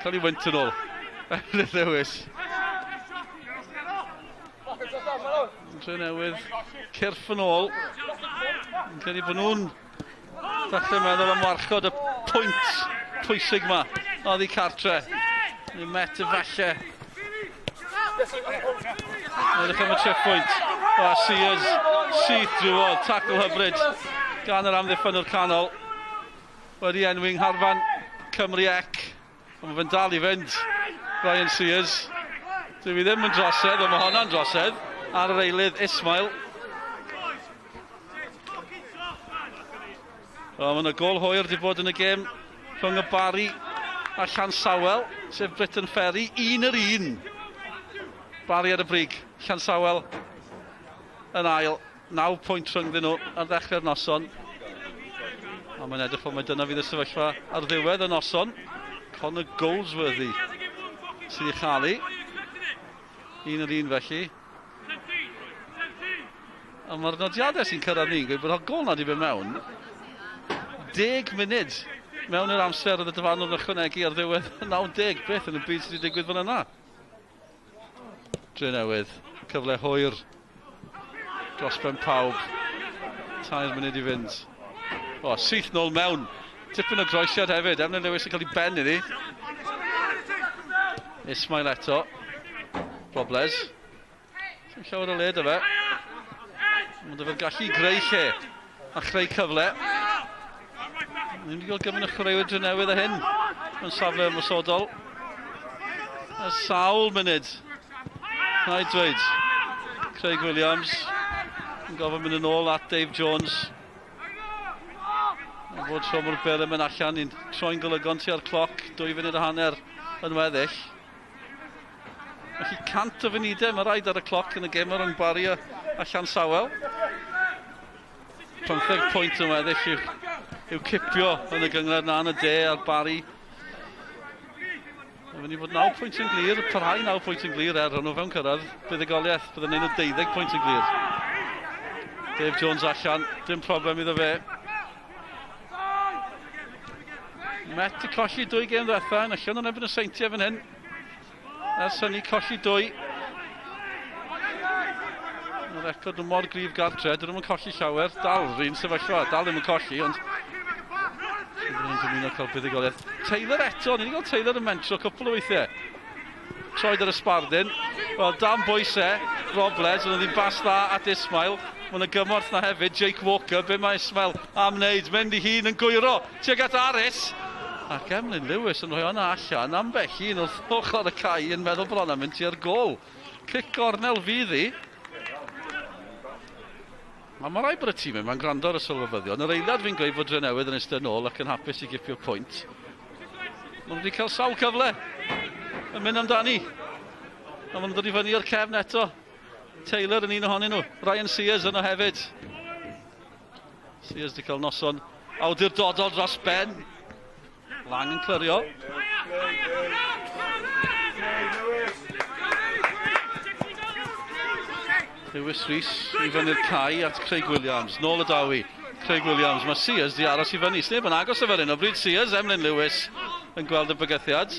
Cael ei wynt yn ôl. Emlyn Lewis. Drenewydd, cyrff yn ôl. Yn cael ei bod nhw'n dechrau meddwl am warchod y pwynt pwysig yma. Oedd hi cartre. Ni'n Met y falle. Edrych am y triffwynt. O, Sears, syth drwodd, tackle hyfryd. Gan yr amddiffyn o'r canol. Wedi enwi'n ngharfan Cymru ec. Ond mae fe'n dal i fynd. Ryan Sears. Dwi fi ddim yn drosedd, ond mae honna'n drosedd. Ar yr eilydd Ismail. Mae yna gol hwyr wedi bod yn y gêm rhwng y Bari a Llansawel, sef Britain Ferry. 1-1. Bari ar y brig. Llansawel yn ail. 9 pwynt rhyngddyn nhw ar ddechrau'r noson. A mae'n edrych fel mae dyna fydd y sefyllfa ar ddiwedd y noson. Connor Goldsworthy sydd i chael. 1-1 felly. A mae'r nodiadau sy'n cyrraedd ni'n gweud bod y gol nad i fe mewn 10 munud mewn i'r amser oedd y dyfarnwr yn ychwanegu ar ddiwedd 90. Beth yn y byd sydd wedi digwydd fan yna. Drenewydd, cyfle hwyr dros ben pawb. 2 munud i fynd. O, syth nôl mewn. Tipyn o groesiad hefyd. Emlyn Lewis yn cael ei ben iddi. Ismail eto. Robles. Sy'n llawer o led o fe. Ond fe'n gallu greu lle a chreu cyfle. Ni'n wedi cael gymaint o chwaraewyr Drenewydd a hyn yn safle ymwysodol. A sawl munud. Rhaid dweud. Craig Williams yn gofyn mynd yn ôl at Dave Jones. A bod tro mor byr yn mynd allan, ni'n troi'n golygon tu ar cloc, 2 funud a hanner yn weddill. Felly 100 o funudau, mae rhaid ar y cloc yn y gêm rhwng Bari a Llansawel. 15 pwynt yn weddill i'w cipio yn y gyngred na yn y de ar Bari. Mae'n mynd i fod 9 pwynt yn glir, parhau 9 pwynt yn glir hwnnw fewn cyrraedd. Buddugoliaeth, byddai'n neud nhw 12 pwynt yn glir. Dave Jones allan, dim problem iddo fe. Met i colli 2 gêm ddwetha, yn allan o'n ebyn y seintiau fan hyn. Ers hynny colli 2. Mae'r record yn mor grif gartre, dyn nhw'n colli llawer. Dal rhywun sefyllfa, dal ddim yn colli, ond sydd yn dymuno cael buddugoliaeth. Taylor eto, ni wedi cael Taylor yn mentro cwpl o weithiau. Troed ar ysbardyn. Wel, dan bwysau, Robles, ond oedd hi'n bas dda at Ismail. Mae yna gymorth na hefyd, Jake Walker, be mae Ismail am wneud, mynd i hun yn gwyro, tuag at Aris. Ac Emlyn Lewis yn rhoi hwnna allan am bell un wrth ochr y cae yn meddwl bron am mynd i'r gol. Cic gornel fydd hi. A mae rai bod y tîm yma'n gwrando ar y sylwebyddion. Yr eiliad fi'n gweud fod Drenewydd yn eistedd nôl ac yn hapus i gipio pwynt. Maen wedi cael sawl cyfle yn mynd amdani. A maen nhw'n dod i fyny o'r cefn eto. Taylor yn un ohonyn nhw. Ryan Sears yno hefyd. Sears wedi cael noson awdurdodol dros ben. Lang yn clyrio. Lewis Rhys i fyny'r cae at Craig Williams. Nôl y dawi. Craig Williams. Mae Sears di aros i fyny. Sneb yn agos o fel hyn o bryd. Sears, Emlyn Lewis yn gweld y bygythiad.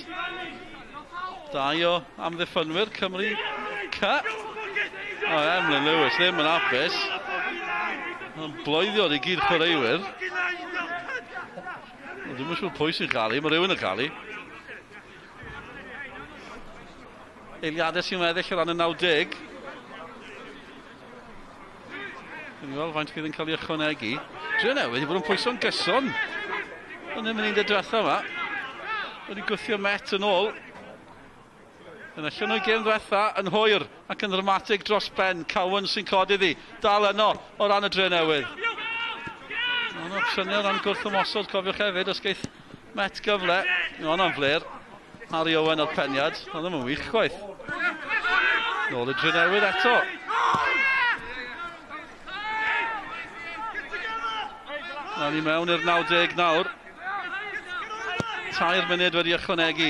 Dau o amddiffynwyr Cymru. O, Emlyn Lewis ddim yn hapus. Mae'n bloeddiol i gyd chwaraewyr. Dwi'n yn siŵr pwy sy'n cael ei. Mae rhywun yn cael ei. Eiliadau sy'n meddill o ran y 90. Dwi'n gweld faint fydd yn cael ei ychwanegu. Drenewydd wedi bod yn pwyso'n gyson. Yn ymwneud i'r diwetha yma. Wedi gwthio Met yn ôl. Yn allan o'i gêm diwetha yn hwyr ac yn ddramatig dros ben. Cowan sy'n codi ddi. Dal yno o ran y Drenewydd. Mae'n opsiynau o ran gwrthymosod. Cofiwch hefyd os geith Met gyfle. Mae'n anfler. Harry Owen o'r peniad. Ond ddim yn wych chwaith. Nôl y Drenewydd eto. Na ni mewn i'r 90 nawr. 3 munud wedi ychwanegu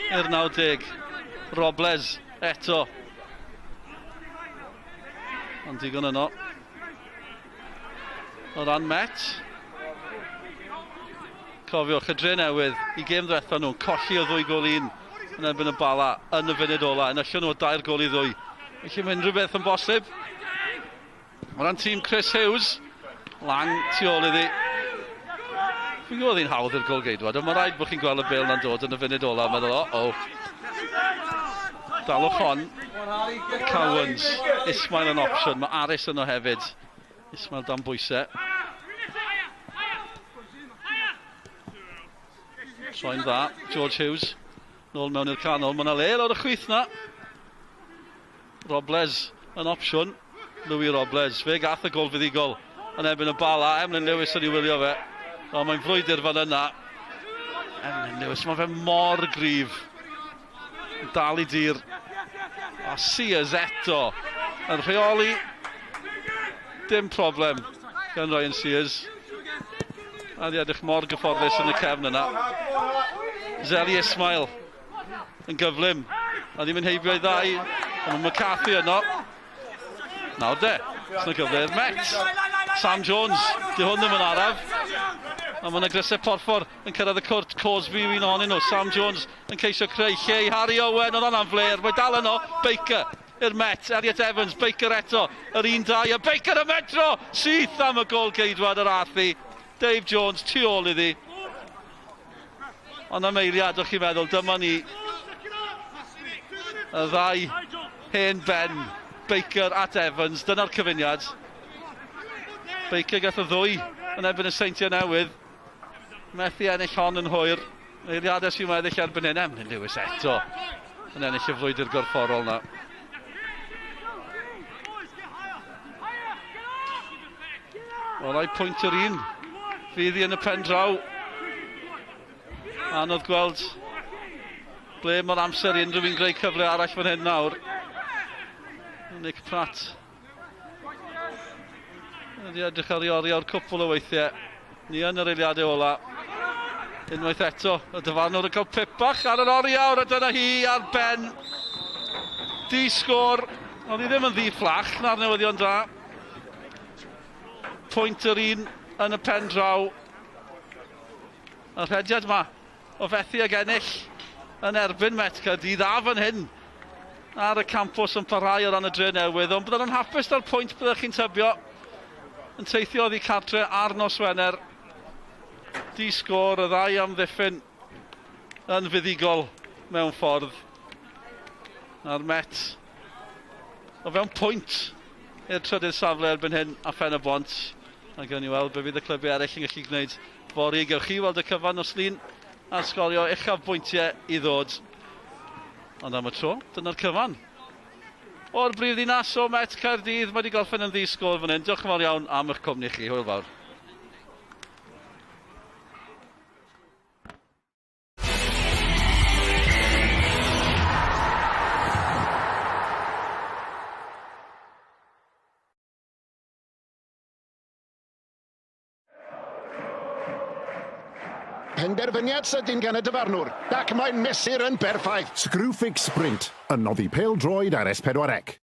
i'r 90. Robles eto. Ond digon yno. O ran Met. Cofiwch y Drenewydd i gêm ddiwetha nhw. Colli o 2 gol 1 yn erbyn y bala yn y funud ola. Yn allan o 2 gol i 2. Felly mae unrhyw beth yn bosib. O ran tîm Chris Hughes. Lang tu ôl iddi. Fi'n gwybod hi'n hawdd i'r golgeidwad, ond mae rhaid bod chi'n gweld y bel na'n dod yn y funud ola. Meddwl, dalwch hon. Cowans. Ismail yn opsiwn. Mae Aris yno hefyd. Ismail dan bwysau. Soen dda. George Hughes. Nôl mewn i'r canol. Mae yna le lawr y chwith na. Robles yn opsiwn. Louis Robles. Fe gath y gol fuddigol yn ebyn y bala. Emlyn Lewis yn ei wylio fe. O, mae'n frwydr fan yna. Emlyn Lewis, mae fe mor gryf. Dal i dir. A Sears eto. Yn rheoli. Dim problem gan Ryan Sears. A di edrych mor gyfforddus yn y cefn yna. Zeli Ismail. Yn gyflym. A ddim yn heibio i ddau. Ond mae McCarthy yno. Nawr de. Sy'n gyfle i'r Met. Sam Jones, di hwn ddim yn araf. A mae yna grysau porffor yn cyrraedd y cwrt. Cosby wy'n onyn nhw. Sam Jones yn ceisio creu lle i Harry Owen. Oedd hwnna'n fler. Mae dal yno. Baker i'r Met. Elliot Evans. Baker eto. Yr 1-2. A Baker y metro. Syth am y gol geidwad yr Arthi. Dave Jones tu ôl iddi. Ond am eiliad o'ch chi'n meddwl. Dyma ni. Y ddau hen ben. Baker at Evans. Dyna'r cyfuniad. Baker gath y 2 yn ebyn y Seintiau Newydd. Methu ennill hon yn hwyr. Eiliadau sy'n weddill erbyn hyn. Emlyn Lewis eto yn ennill y flwyddyn gorfforol na. Olau pwynt yr 1. Fydd hi yn y pen draw. Anodd gweld ble mae'r amser unrhyw un greu cyfle arall fan hyn nawr. Nick Pratt. Ydy edrych ar ei orio'r cwpl o weithiau. Ni yn yr eiliadau ola. Unwaith eto, y dyfarnwr yn cael pipach ar yr oriawr, a dyna hi ar ben. Di-sgôr, ond hi ddim yn ddi-fflach na'r newyddion da. Pwynt yr 1 yn y pen draw. Y rhediad yma o fethu ag ennill yn erbyn Met Caerdydd a fan hyn ar y campws yn parhau o ran y Drenewydd, ond byddwn yn hapus da'r pwynt byddwch chi'n tybio yn teithio oddi cartre ar nos Wener. Di-sgôr, y ddau amddiffyn yn fuddigol mewn ffordd. A'r Met o fewn pwynt i'r trydydd safle erbyn hyn a phen y bont. A gawn ni weld be fydd y clybiau eraill yn gallu gwneud fori. Gewch chi weld y cyfan o Slyn a Sgorio uchaf bwyntiau i ddod. Ond am y tro, dyna'r cyfan. o'r brifddinas o Met Caerdydd. Mae wedi gorffen yn ddisgwyl fan hyn. Diolch yn fawr iawn am eich cwmni chi. Hwyl fawr. Penderfyniad sydyn gan y dyfarnwr, ac mae'n mesur yn berffaith. Screwfix Sprint, yn noddi pêl droed ar S4C.